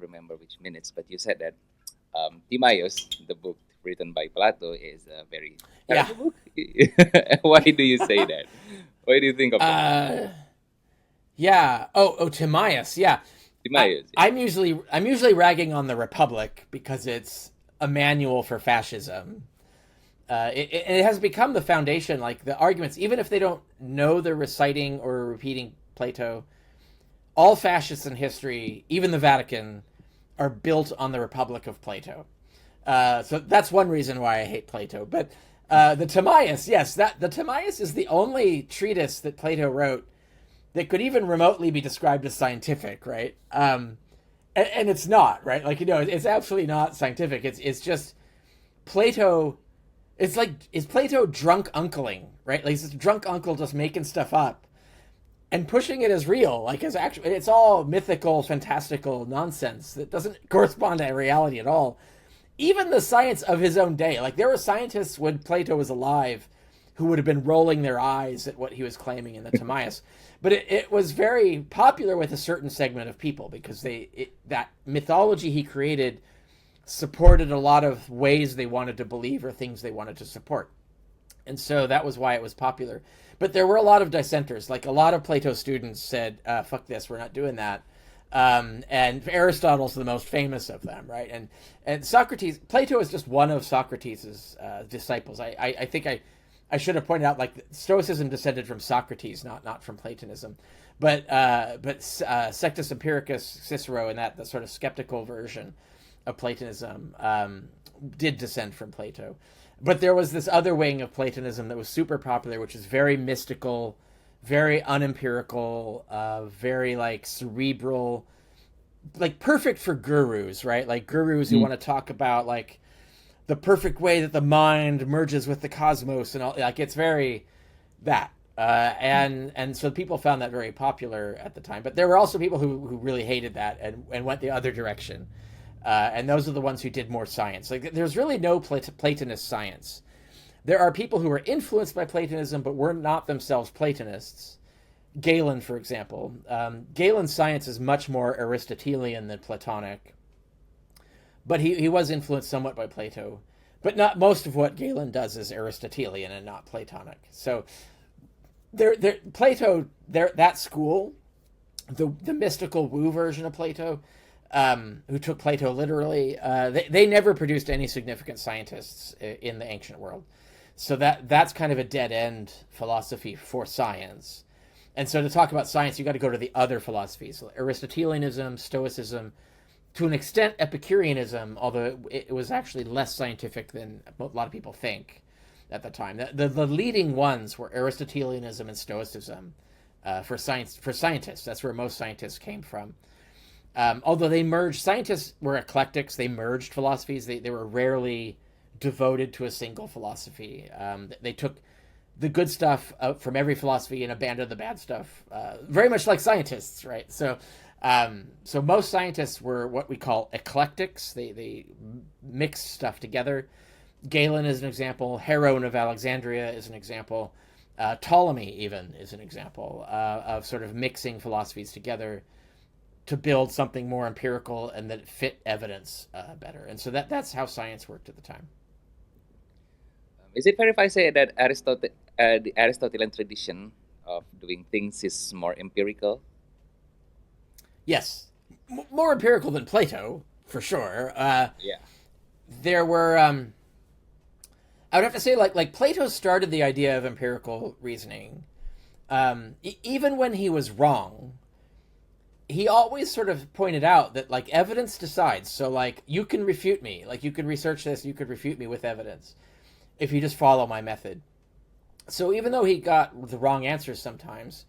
remember which minutes, but you said that Timaeus, the book written by Plato, is a very Yeah. terrible book. Why do you say that? Why do you think of that? Uh, yeah. Oh, Timaeus. Yeah. Timaeus, yeah. I'm usually ragging on the Republic because it's a manual for fascism. It has become the foundation, like the arguments, even if they don't know they're reciting or repeating Plato, all fascists in history, even the Vatican, are built on the Republic of Plato. So that's one reason why I hate Plato. But the Timaeus, yes, that the Timaeus is the only treatise that Plato wrote that could even remotely be described as scientific, right? And it's not, right? Like, it's absolutely not scientific. It's just Plato. It's like, is Plato drunk uncling, right? Like, he's a drunk uncle just making stuff up and pushing it as real, like as actually, it's all mythical, fantastical nonsense that doesn't correspond to reality at all. Even the science of his own day, like there were scientists when Plato was alive who would have been rolling their eyes at what he was claiming in the Timaeus, but it was very popular with a certain segment of people because that mythology he created supported a lot of ways they wanted to believe or things they wanted to support. And so that was why it was popular. But there were a lot of dissenters. Like a lot of Plato students said, fuck this, we're not doing that. And Aristotle's the most famous of them, right? And Socrates, Plato is just one of Socrates' disciples. I think I should have pointed out, like, Stoicism descended from Socrates, not from Platonism. But Sectus Empiricus, Cicero, and that the sort of skeptical version of Platonism did descend from Plato. But there was this other wing of Platonism that was super popular, which is very mystical, very unempirical, very like cerebral, like perfect for gurus, right? Like gurus who Mm. want to talk about like the perfect way that the mind merges with the cosmos and all. Like it's very that. And so people found that very popular at the time. But there were also people who really hated that and went the other direction. And those are the ones who did more science. Like there's really no Platonist science. There are people who were influenced by Platonism but were not themselves Platonists. Galen, for example. Galen's science is much more Aristotelian than Platonic, but he was influenced somewhat by Plato. But not most of what Galen does is Aristotelian and not Platonic. So Plato, that school, the mystical woo version of Plato, who took Plato literally, they never produced any significant scientists in the ancient world. So that's kind of a dead end philosophy for science. And so to talk about science, you got to go to the other philosophies, Aristotelianism, Stoicism, to an extent Epicureanism, although it was actually less scientific than a lot of people think at the time. The leading ones were Aristotelianism and Stoicism for scientists. That's where most scientists came from. Although they merged, scientists were eclectics. They merged philosophies. They were rarely devoted to a single philosophy. They took the good stuff out from every philosophy and abandoned the bad stuff. Very much like scientists, right? So most scientists were what we call eclectics. They mixed stuff together. Galen is an example. Heron of Alexandria is an example. Ptolemy even is an example of sort of mixing philosophies together to build something more empirical and that fit evidence better. And so that's how science worked at the time. Is it fair if I say that the Aristotelian tradition of doing things is more empirical? Yes, more empirical than Plato, for sure. Yeah. There were, I would have to say, like Plato started the idea of empirical reasoning. Even when he was wrong, he always sort of pointed out that like evidence decides. So like you can refute me, like you can research this, you could refute me with evidence if you just follow my method. So even though he got the wrong answers sometimes,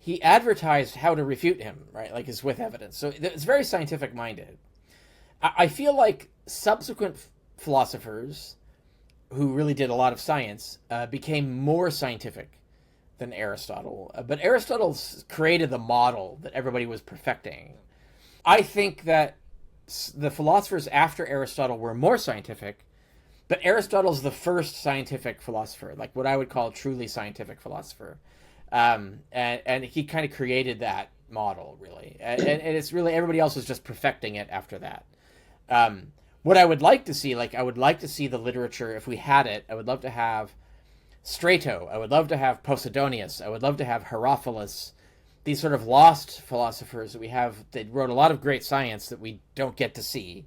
he advertised how to refute him, right? Like, is with evidence. So it's very scientific minded. I feel like subsequent philosophers who really did a lot of science became more scientific than Aristotle. But Aristotle created the model that everybody was perfecting. I think that the philosophers after Aristotle were more scientific, but Aristotle's the first scientific philosopher, like what I would call a truly scientific philosopher. And he kind of created that model, really. And it's really, everybody else was just perfecting it after that. What I would like to see, like, I would like to see the literature, if we had it, I would love to have Strato, I would love to have Posidonius, I would love to have Herophilus, these sort of lost philosophers that we have. They wrote a lot of great science that we don't get to see.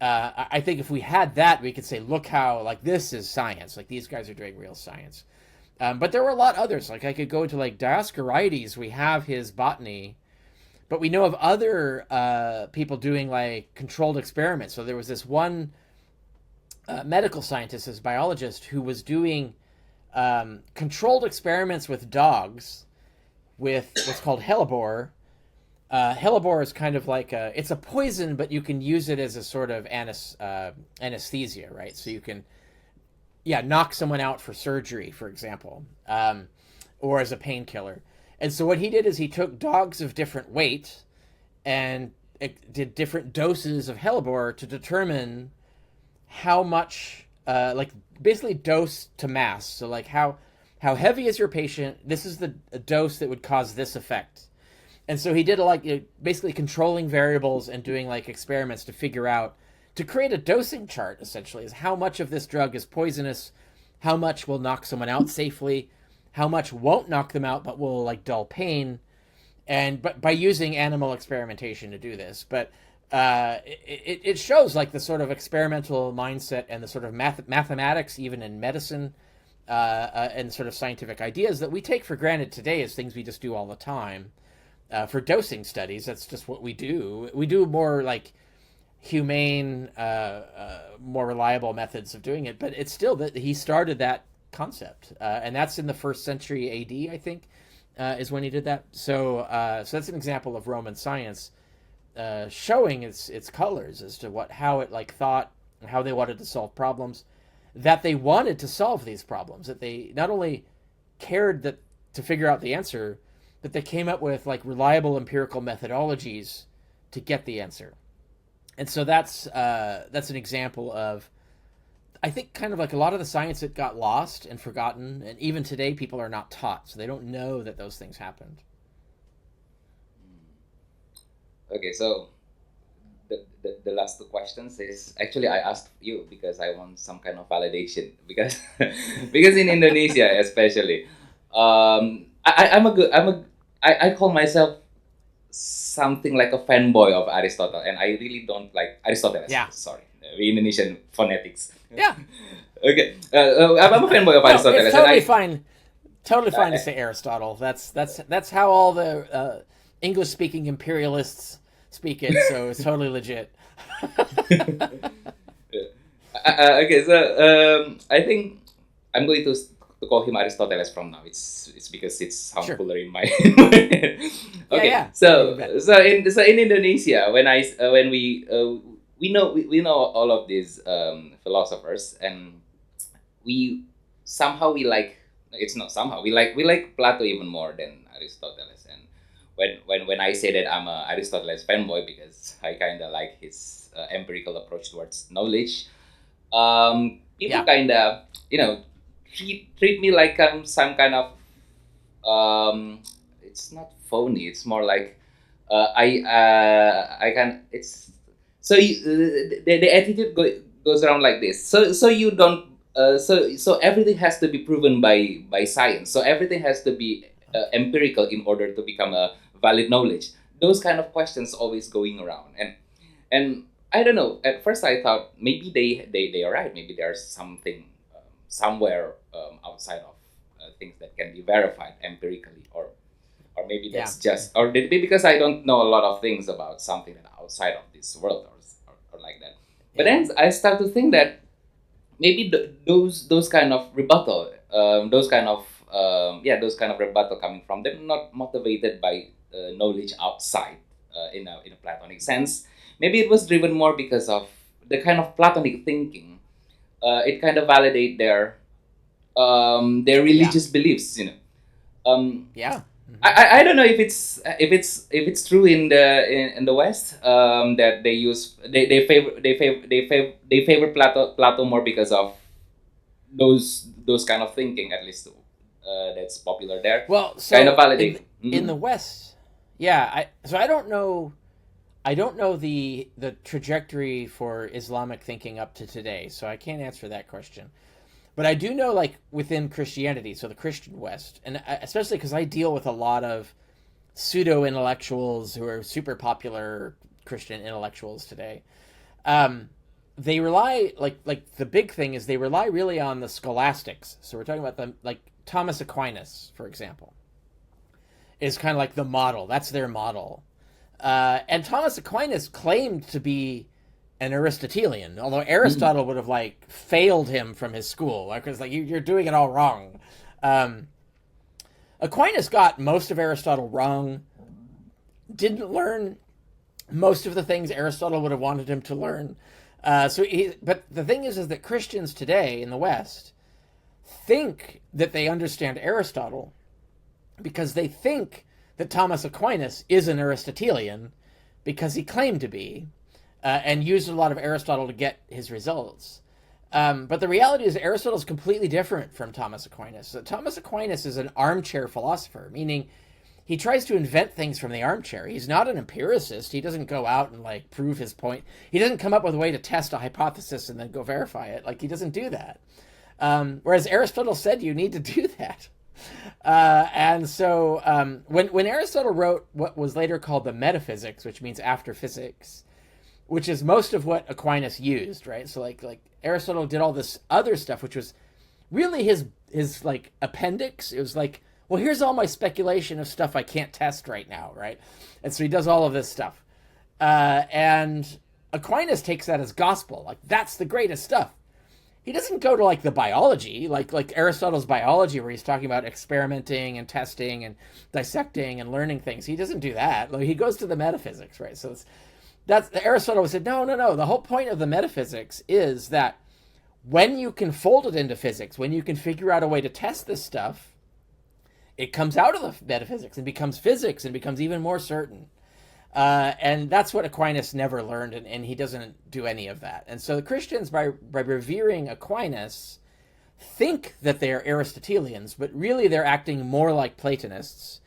I think if we had that, we could say, look how, like, this is science. Like, these guys are doing real science. But there were a lot others. Like, I could go to, like, Dioscorides. We have his botany. But we know of other people doing, like, controlled experiments. So there was this one medical scientist, this biologist, who was doing controlled experiments with dogs with what's called hellebore. Hellebore is kind of like it's a poison, but you can use it as a sort of anesthesia, right? So you can, knock someone out for surgery, for example, or as a painkiller. And so what he did is he took dogs of different weight and did different doses of hellebore to determine how much, like, basically dose to mass. So, like, how heavy is your patient? This is the dose that would cause this effect. And so he did basically controlling variables and doing, like, experiments to figure out, to create a dosing chart, essentially, is how much of this drug is poisonous, how much will knock someone out safely, how much won't knock them out but will, like, dull pain, and but by using animal experimentation to do this. But it shows, like, the sort of experimental mindset and the sort of mathematics, even in medicine, and sort of scientific ideas that we take for granted today as things we just do all the time. For dosing studies, that's just what we do. We do more, like, humane, more reliable methods of doing it, but it's still that he started that concept, and that's in the 1st century AD, I think, is when he did that. So that's an example of Roman science showing its colors as to how it, like, thought and how they wanted to solve problems, that they wanted to solve these problems, that they not only cared to figure out the answer, but they came up with, like, reliable empirical methodologies to get the answer. And so that's an example of, I think, kind of like a lot of the science that got lost and forgotten, and even today people are not taught, so they don't know that those things happened. Okay, so the last two questions is actually I asked you because I want some kind of validation, because because in Indonesia especially, I call myself something like a fanboy of Aristotle, and I really don't like Aristoteles. Yeah. Sorry, we Indonesian phonetics. Yeah. Okay, I'm a fanboy of Aristoteles. It's totally fine. Totally fine to say Aristotle. That's how all the English-speaking imperialists speak it. So it's totally legit. Okay, so I think I'm going to call him Aristoteles from now. It's because it sounds Sure. cooler in my head. Okay, Yeah. so in Indonesia, when we know all of these philosophers, and we like, it's not somehow, we like Plato even more than Aristoteles. And when I say that I'm a Aristoteles fanboy because I kind of like his empirical approach towards knowledge, people kind of, treat me like I'm some kind of, it's not phony, it's more like I can, it's so the attitude goes around like this. So you don't, so everything has to be proven by science, so everything has to be empirical in order to become a valid knowledge. Those kind of questions always going around, and I don't know, at first I thought maybe they are right, maybe there's something somewhere outside of things that can be verified empirically, or maybe that's just, or maybe because I don't know a lot of things about something that outside of this world, or like that. But then I start to think that maybe those kind of rebuttal, those kind of yeah, those kind of rebuttal coming from them, not motivated by knowledge outside in a Platonic sense. Maybe it was driven more because of the kind of Platonic thinking. It kind of validate their Yeah. religious beliefs. Um, Yeah. I, Hmm. I don't know if it's true in the West, that they favor Plato more because of those kind of thinking, at least that's popular there, Well, kind of so validate. in the West, yeah. I don't know. I don't know the trajectory for Islamic thinking up to today, so I can't answer that question. But I do know, like within Christianity, so the Christian West, and especially because I deal with a lot of pseudo intellectuals who are super popular Christian intellectuals today. Um, they rely like the big thing is they rely really on the scholastics. So we're talking about the like Thomas Aquinas, for example, is kind of like the model. That's their model. And Thomas Aquinas claimed to be an Aristotelian, although Mm, Aristotle would have like failed him from his school because like you're doing it all wrong. Um, Aquinas got most of Aristotle wrong. Didn't learn most of the things Aristotle would have wanted him to learn. But the thing is that Christians today in the West think that they understand Aristotle because they think that Thomas Aquinas is an Aristotelian because he claimed to be, and used a lot of Aristotle to get his results. But the reality is Aristotle is completely different from Thomas Aquinas. So Thomas Aquinas is an armchair philosopher, meaning he tries to invent things from the armchair. He's not an empiricist. He doesn't go out and like prove his point. He doesn't come up with a way to test a hypothesis and then go verify it. Like he doesn't do that. Whereas Aristotle said you need to do that. When Aristotle wrote what was later called the Metaphysics, which means after physics, which is most of what Aquinas used, right? So like Aristotle did all this other stuff, which was really his like appendix. It was like, well, here's all my speculation of stuff I can't test right now, right? And so he does all of this stuff, and Aquinas takes that as gospel, like that's the greatest stuff. He doesn't go to like the biology, like Aristotle's biology, where he's talking about experimenting and testing and dissecting and learning things. He doesn't do that. Like, he goes to the metaphysics, right? So that's Aristotle said, no, no, no. The whole point of the metaphysics is that when you can fold it into physics, when you can figure out a way to test this stuff, it comes out of the metaphysics and becomes physics and becomes even more certain. And that's what Aquinas never learned, and he doesn't do any of that. And so the Christians, by revering Aquinas, think that they are Aristotelians, but really they're acting more like Platonists,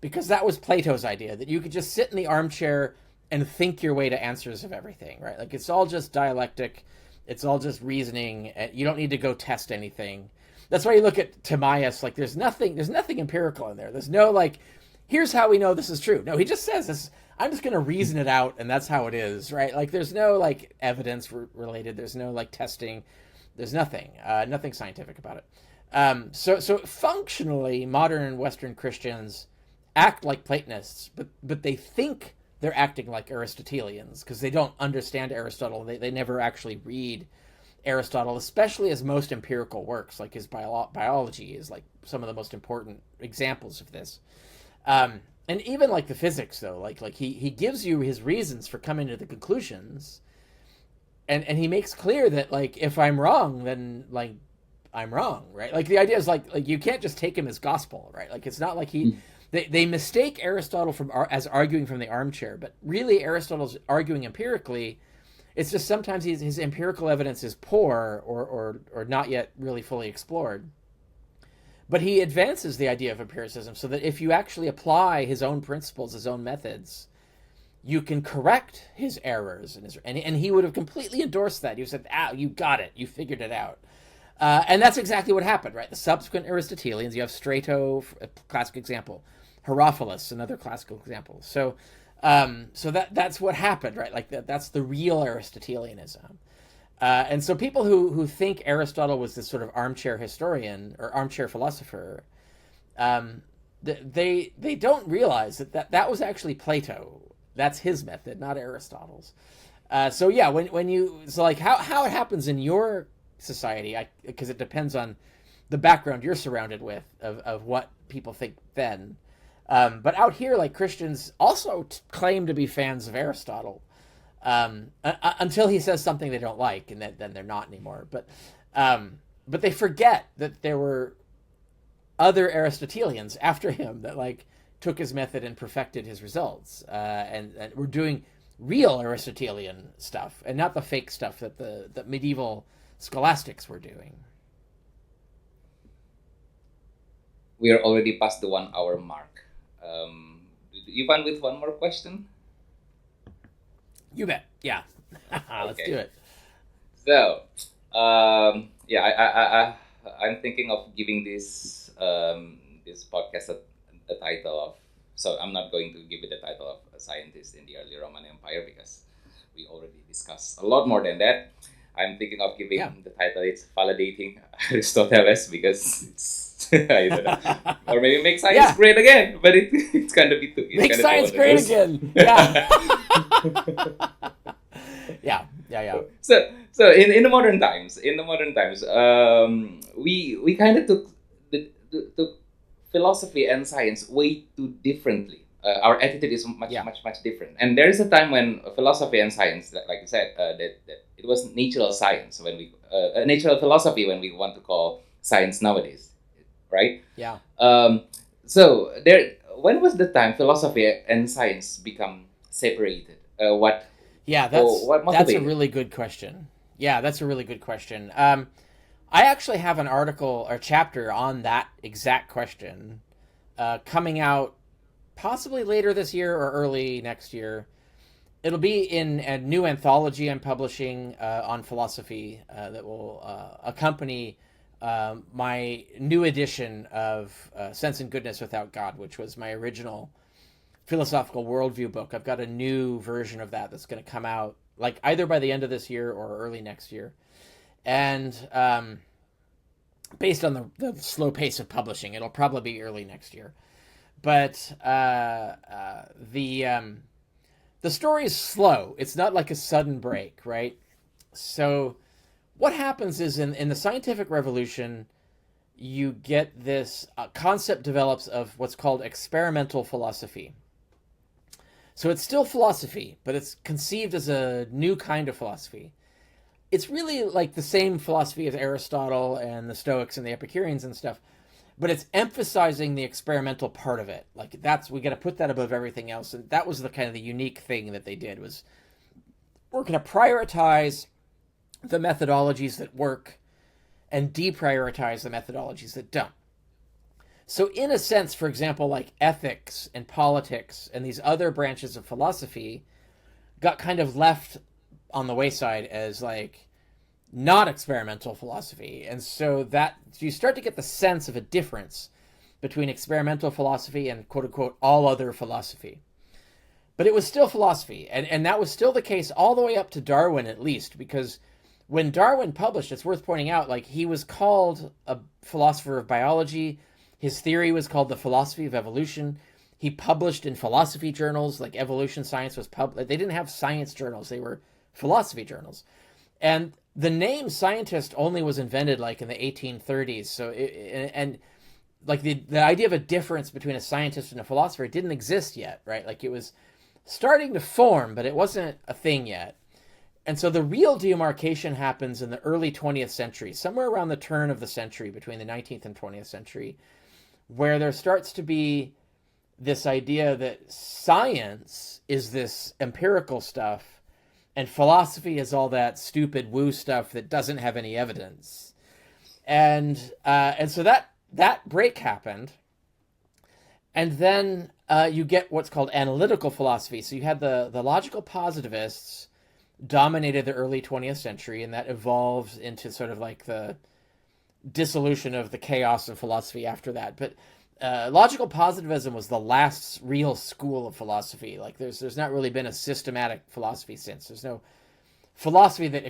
because that was Plato's idea, that you could just sit in the armchair and think your way to answers of everything, right? Like it's all just dialectic, it's all just reasoning. You don't need to go test anything. That's why you look at Timaeus, like there's nothing empirical in there. There's no like, here's how we know this is true. No, he just says this. I'm just going to reason it out, and that's how it is, right? Like there's no like evidence related. There's no like testing. There's nothing scientific about it. So functionally, modern Western Christians act like Platonists, but they think they're acting like Aristotelians because they don't understand Aristotle. They never actually read Aristotle, especially his most empirical works, like his biology is like some of the most important examples of this. And even like the physics, though, like he gives you his reasons for coming to the conclusions, and he makes clear that like if I'm wrong, then like I'm wrong, right? Like the idea is like you can't just take him as gospel, right? Like it's not like he mm, they mistake Aristotle as arguing from the armchair, but really Aristotle's arguing empirically. It's just sometimes his empirical evidence is poor or not yet really fully explored. But he advances the idea of empiricism so that if you actually apply his own principles, his own methods, you can correct his errors. And he would have completely endorsed that. He said, you got it. You figured it out. And that's exactly what happened, right? The subsequent Aristotelians, you have Strato, a classic example, Herophilus, another classical example. So that's what happened, right? Like that's the real Aristotelianism. And so people who think Aristotle was this sort of armchair historian or armchair philosopher, um, they don't realize that was actually Plato. That's his method, not Aristotle's. So yeah, when you so like how it happens in your society, because it depends on the background you're surrounded with of what people think then. But out here, like Christians also claim to be fans of Aristotle until he says something they don't like, and then they're not anymore. But they forget that there were other Aristotelians after him that like took his method and perfected his results, and were doing real Aristotelian stuff and not the fake stuff that the medieval scholastics were doing. We are already past the 1 hour mark. Do you want with one more question? You bet. Yeah. Let's do Okay. it. So, yeah, I'm thinking of giving this podcast a title of. So I'm not going to give it the title of a scientist in the early Roman Empire because we already discussed a lot more than that. I'm thinking of giving Yeah. the title. It's validating Aristoteles because it's I don't know, or maybe make science Yeah. great again. But it's kind of Make kind of too science on the great nose. again. Yeah. Yeah. Yeah. Yeah. So in the modern times, we kind of took philosophy and science way too differently. Our attitude is Yeah. much different. And there is a time when philosophy and science, like you said, that it was natural science when we natural philosophy when we want to call science nowadays, right? Yeah. So there, when was the time philosophy and science become separated? Yeah. What That's a motivated? really good question. Yeah, that's a really good question. I actually have an article or chapter on that exact question coming out possibly later this year or early next year. It'll be in a new anthology I'm publishing on philosophy that will accompany my new edition of Sense and Goodness Without God, which was my original philosophical worldview book. I've got a new version of that that's going to come out like either by the end of this year or early next year. And based on the slow pace of publishing, it'll probably be early next year. But the story is slow. It's not like a sudden break, right? So what happens is in the scientific revolution, you get this concept develops of what's called experimental philosophy. So it's still philosophy, but it's conceived as a new kind of philosophy. It's really like the same philosophy as Aristotle and the Stoics and the Epicureans and stuff, but it's emphasizing the experimental part of it. Like that's we got to put that above everything else, and that was the kind of the unique thing that they did was we're going to prioritize the methodologies that work and deprioritize the methodologies that don't. So in a sense, for example, like ethics and politics and these other branches of philosophy got kind of left on the wayside as like not experimental philosophy. And so that you start to get the sense of a difference between experimental philosophy and quote unquote all other philosophy. But it was still philosophy, and that was still the case all the way up to Darwin at least, because when Darwin published, it's worth pointing out, like he was called a philosopher of biology. His theory was called the philosophy of evolution. He published in philosophy journals, like Evolution Science was published. They didn't have science journals, they were philosophy journals. And the name scientist only was invented like in the 1830s. And like the idea of a difference between a scientist and a philosopher didn't exist yet, right? Like it was starting to form, but it wasn't a thing yet. And so the real demarcation happens in the early 20th century, somewhere around the turn of the century, between the 19th and 20th century, where there starts to be this idea that science is this empirical stuff and philosophy is all that stupid woo stuff that doesn't have any evidence. And so that break happened. And then you get what's called analytical philosophy. So you had the logical positivists dominated the early 20th century, and that evolved into sort of like the dissolution of the chaos of philosophy after that. But logical positivism was the last real school of philosophy. Like there's not really been a systematic philosophy since. There's no philosophy that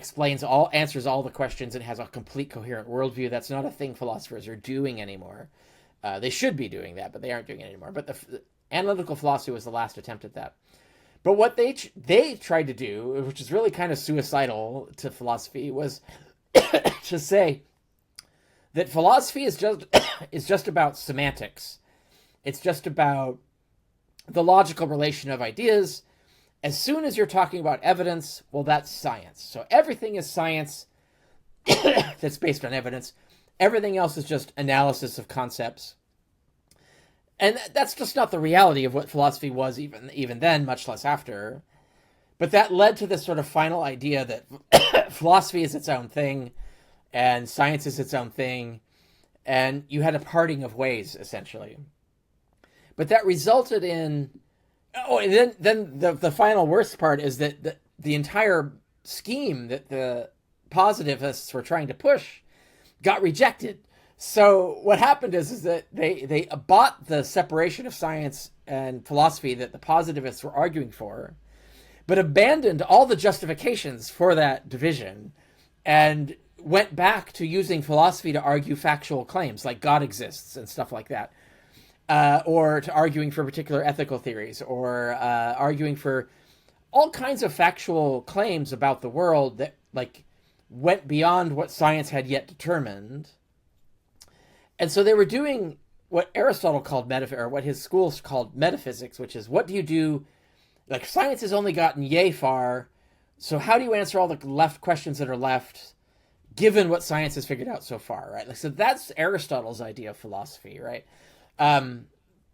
answers all the questions and has a complete coherent worldview. That's not a thing philosophers are doing anymore. They should be doing that, but they aren't doing it anymore. But the analytical philosophy was the last attempt at that. But what they tried to do, which is really kind of suicidal to philosophy, was to say that philosophy is just is just about semantics. It's just about the logical relation of ideas. As soon as you're talking about evidence, well, that's science. So everything is science that's based on evidence. Everything else is just analysis of concepts. And that's just not the reality of what philosophy was even then, much less after. But that led to this sort of final idea that philosophy is its own thing and science is its own thing. And you had a parting of ways, essentially. But that resulted in... Oh, and then the final worst part is that the entire scheme that the positivists were trying to push got rejected. So what happened is that they bought the separation of science and philosophy that the positivists were arguing for, but abandoned all the justifications for that division and went back to using philosophy to argue factual claims like God exists and stuff like that. Or to arguing for particular ethical theories, or arguing for all kinds of factual claims about the world that like went beyond what science had yet determined. And so they were doing what Aristotle called or what his schools called metaphysics, which is what do you do? Like science has only gotten yay far, so how do you answer all the left questions that are left, given what science has figured out so far, right? Like, so that's Aristotle's idea of philosophy, right?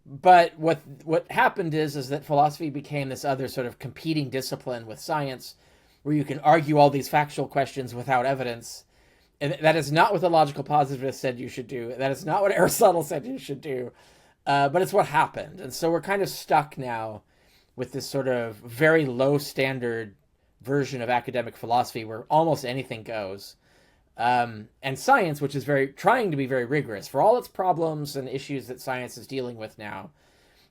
But what happened is that philosophy became this other sort of competing discipline with science, where you can argue all these factual questions without evidence. And that is not what the logical positivist said you should do. That is not what Aristotle said you should do. But it's what happened. And so we're kind of stuck now with this sort of very low standard version of academic philosophy where almost anything goes. And science, which is trying to be very rigorous for all its problems and issues that science is dealing with now,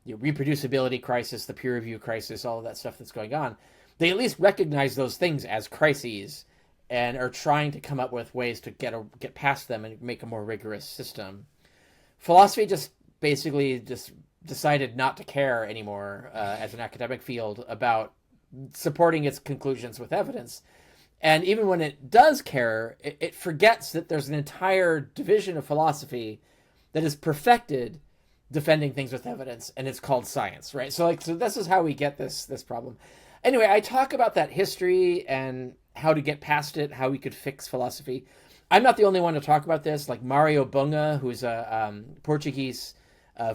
reproducibility crisis, the peer review crisis, all of that stuff that's going on, they at least recognize those things as crises and are trying to come up with ways to get past them and make a more rigorous system. Philosophy just basically decided not to care anymore as an academic field about supporting its conclusions with evidence. And even when it does care, it forgets that there's an entire division of philosophy that is perfected defending things with evidence, and it's called science, right? So this is how we get this problem. Anyway, I talk about that history and how to get past it, how we could fix philosophy. I'm not the only one to talk about this. Like Mario Bunga, who's a Portuguese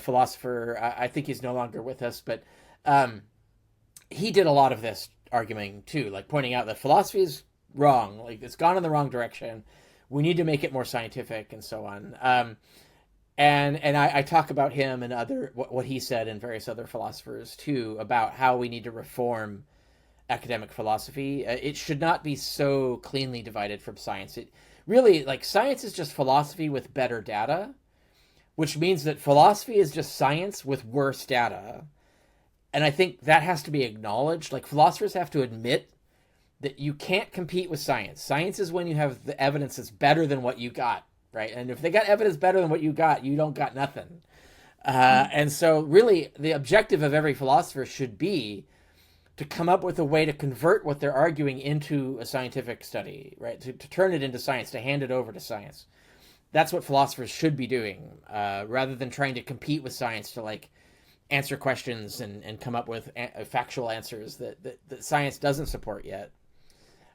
philosopher, I think he's no longer with us, but he did a lot of this arguing too, like pointing out that philosophy is wrong, like it's gone in the wrong direction. We need to make it more scientific and so on. And I talk about him and what he said and various other philosophers too about how we need to reform academic philosophy. It should not be so cleanly divided from science. It really, like, science is just philosophy with better data, which means that philosophy is just science with worse data. And I think that has to be acknowledged. Like, philosophers have to admit that you can't compete with science. Science is when you have the evidence that's better than what you got, right? And if they got evidence better than what you don't got nothing. And so really the objective of every philosopher should be to come up with a way to convert what they're arguing into a scientific study, right? To turn it into science, to hand it over to science. That's what philosophers should be doing, rather than trying to compete with science to like answer questions and come up with factual answers that science doesn't support yet.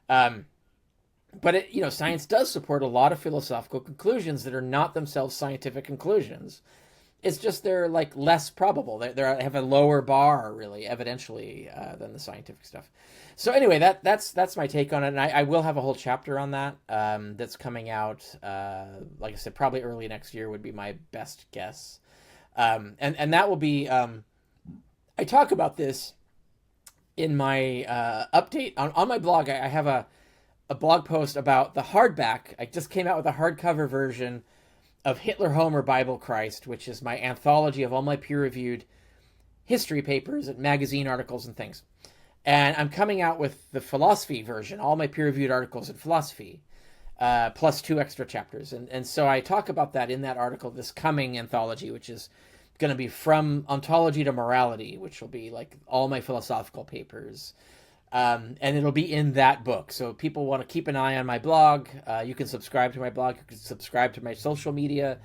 But science does support a lot of philosophical conclusions that are not themselves scientific conclusions. It's just they're like less probable. They have a lower bar, really, evidentially, than the scientific stuff. So anyway, that's my take on it, and I will have a whole chapter on that that's coming out. Like I said, probably early next year would be my best guess, and that will be. I talk about this in my update on my blog. I have a blog post about the hardback. I just came out with a hardcover version of Hitler, Homer, Bible, Christ, which is my anthology of all my peer-reviewed history papers and magazine articles and things. And I'm coming out with the philosophy version, all my peer-reviewed articles in philosophy, plus 2 extra chapters. And so I talk about that in that article, this coming anthology, which is going to be From Ontology to Morality, which will be like all my philosophical papers. And it'll be in that book. So if people want to keep an eye on my blog, you can subscribe to my blog. You can subscribe to my social media.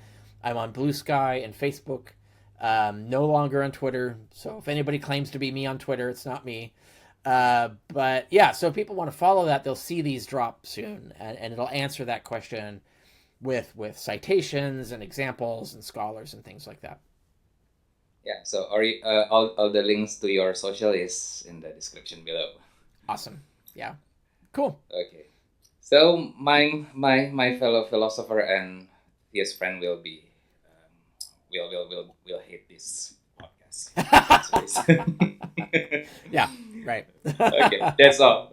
I'm on Blue Sky and Facebook. No longer on Twitter. So if anybody claims to be me on Twitter, it's not me. But yeah, so if people want to follow that, they'll see these drop soon, and it'll answer that question with citations and examples and scholars and things like that. Yeah. So all the links to your social is in the description below. Awesome. Yeah. Cool. Okay. So my fellow philosopher and his friend will be will hate this podcast. Yeah. Right. Okay. That's all.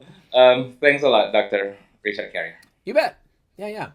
Thanks a lot, Dr. Richard Carrier. You bet. Yeah. Yeah.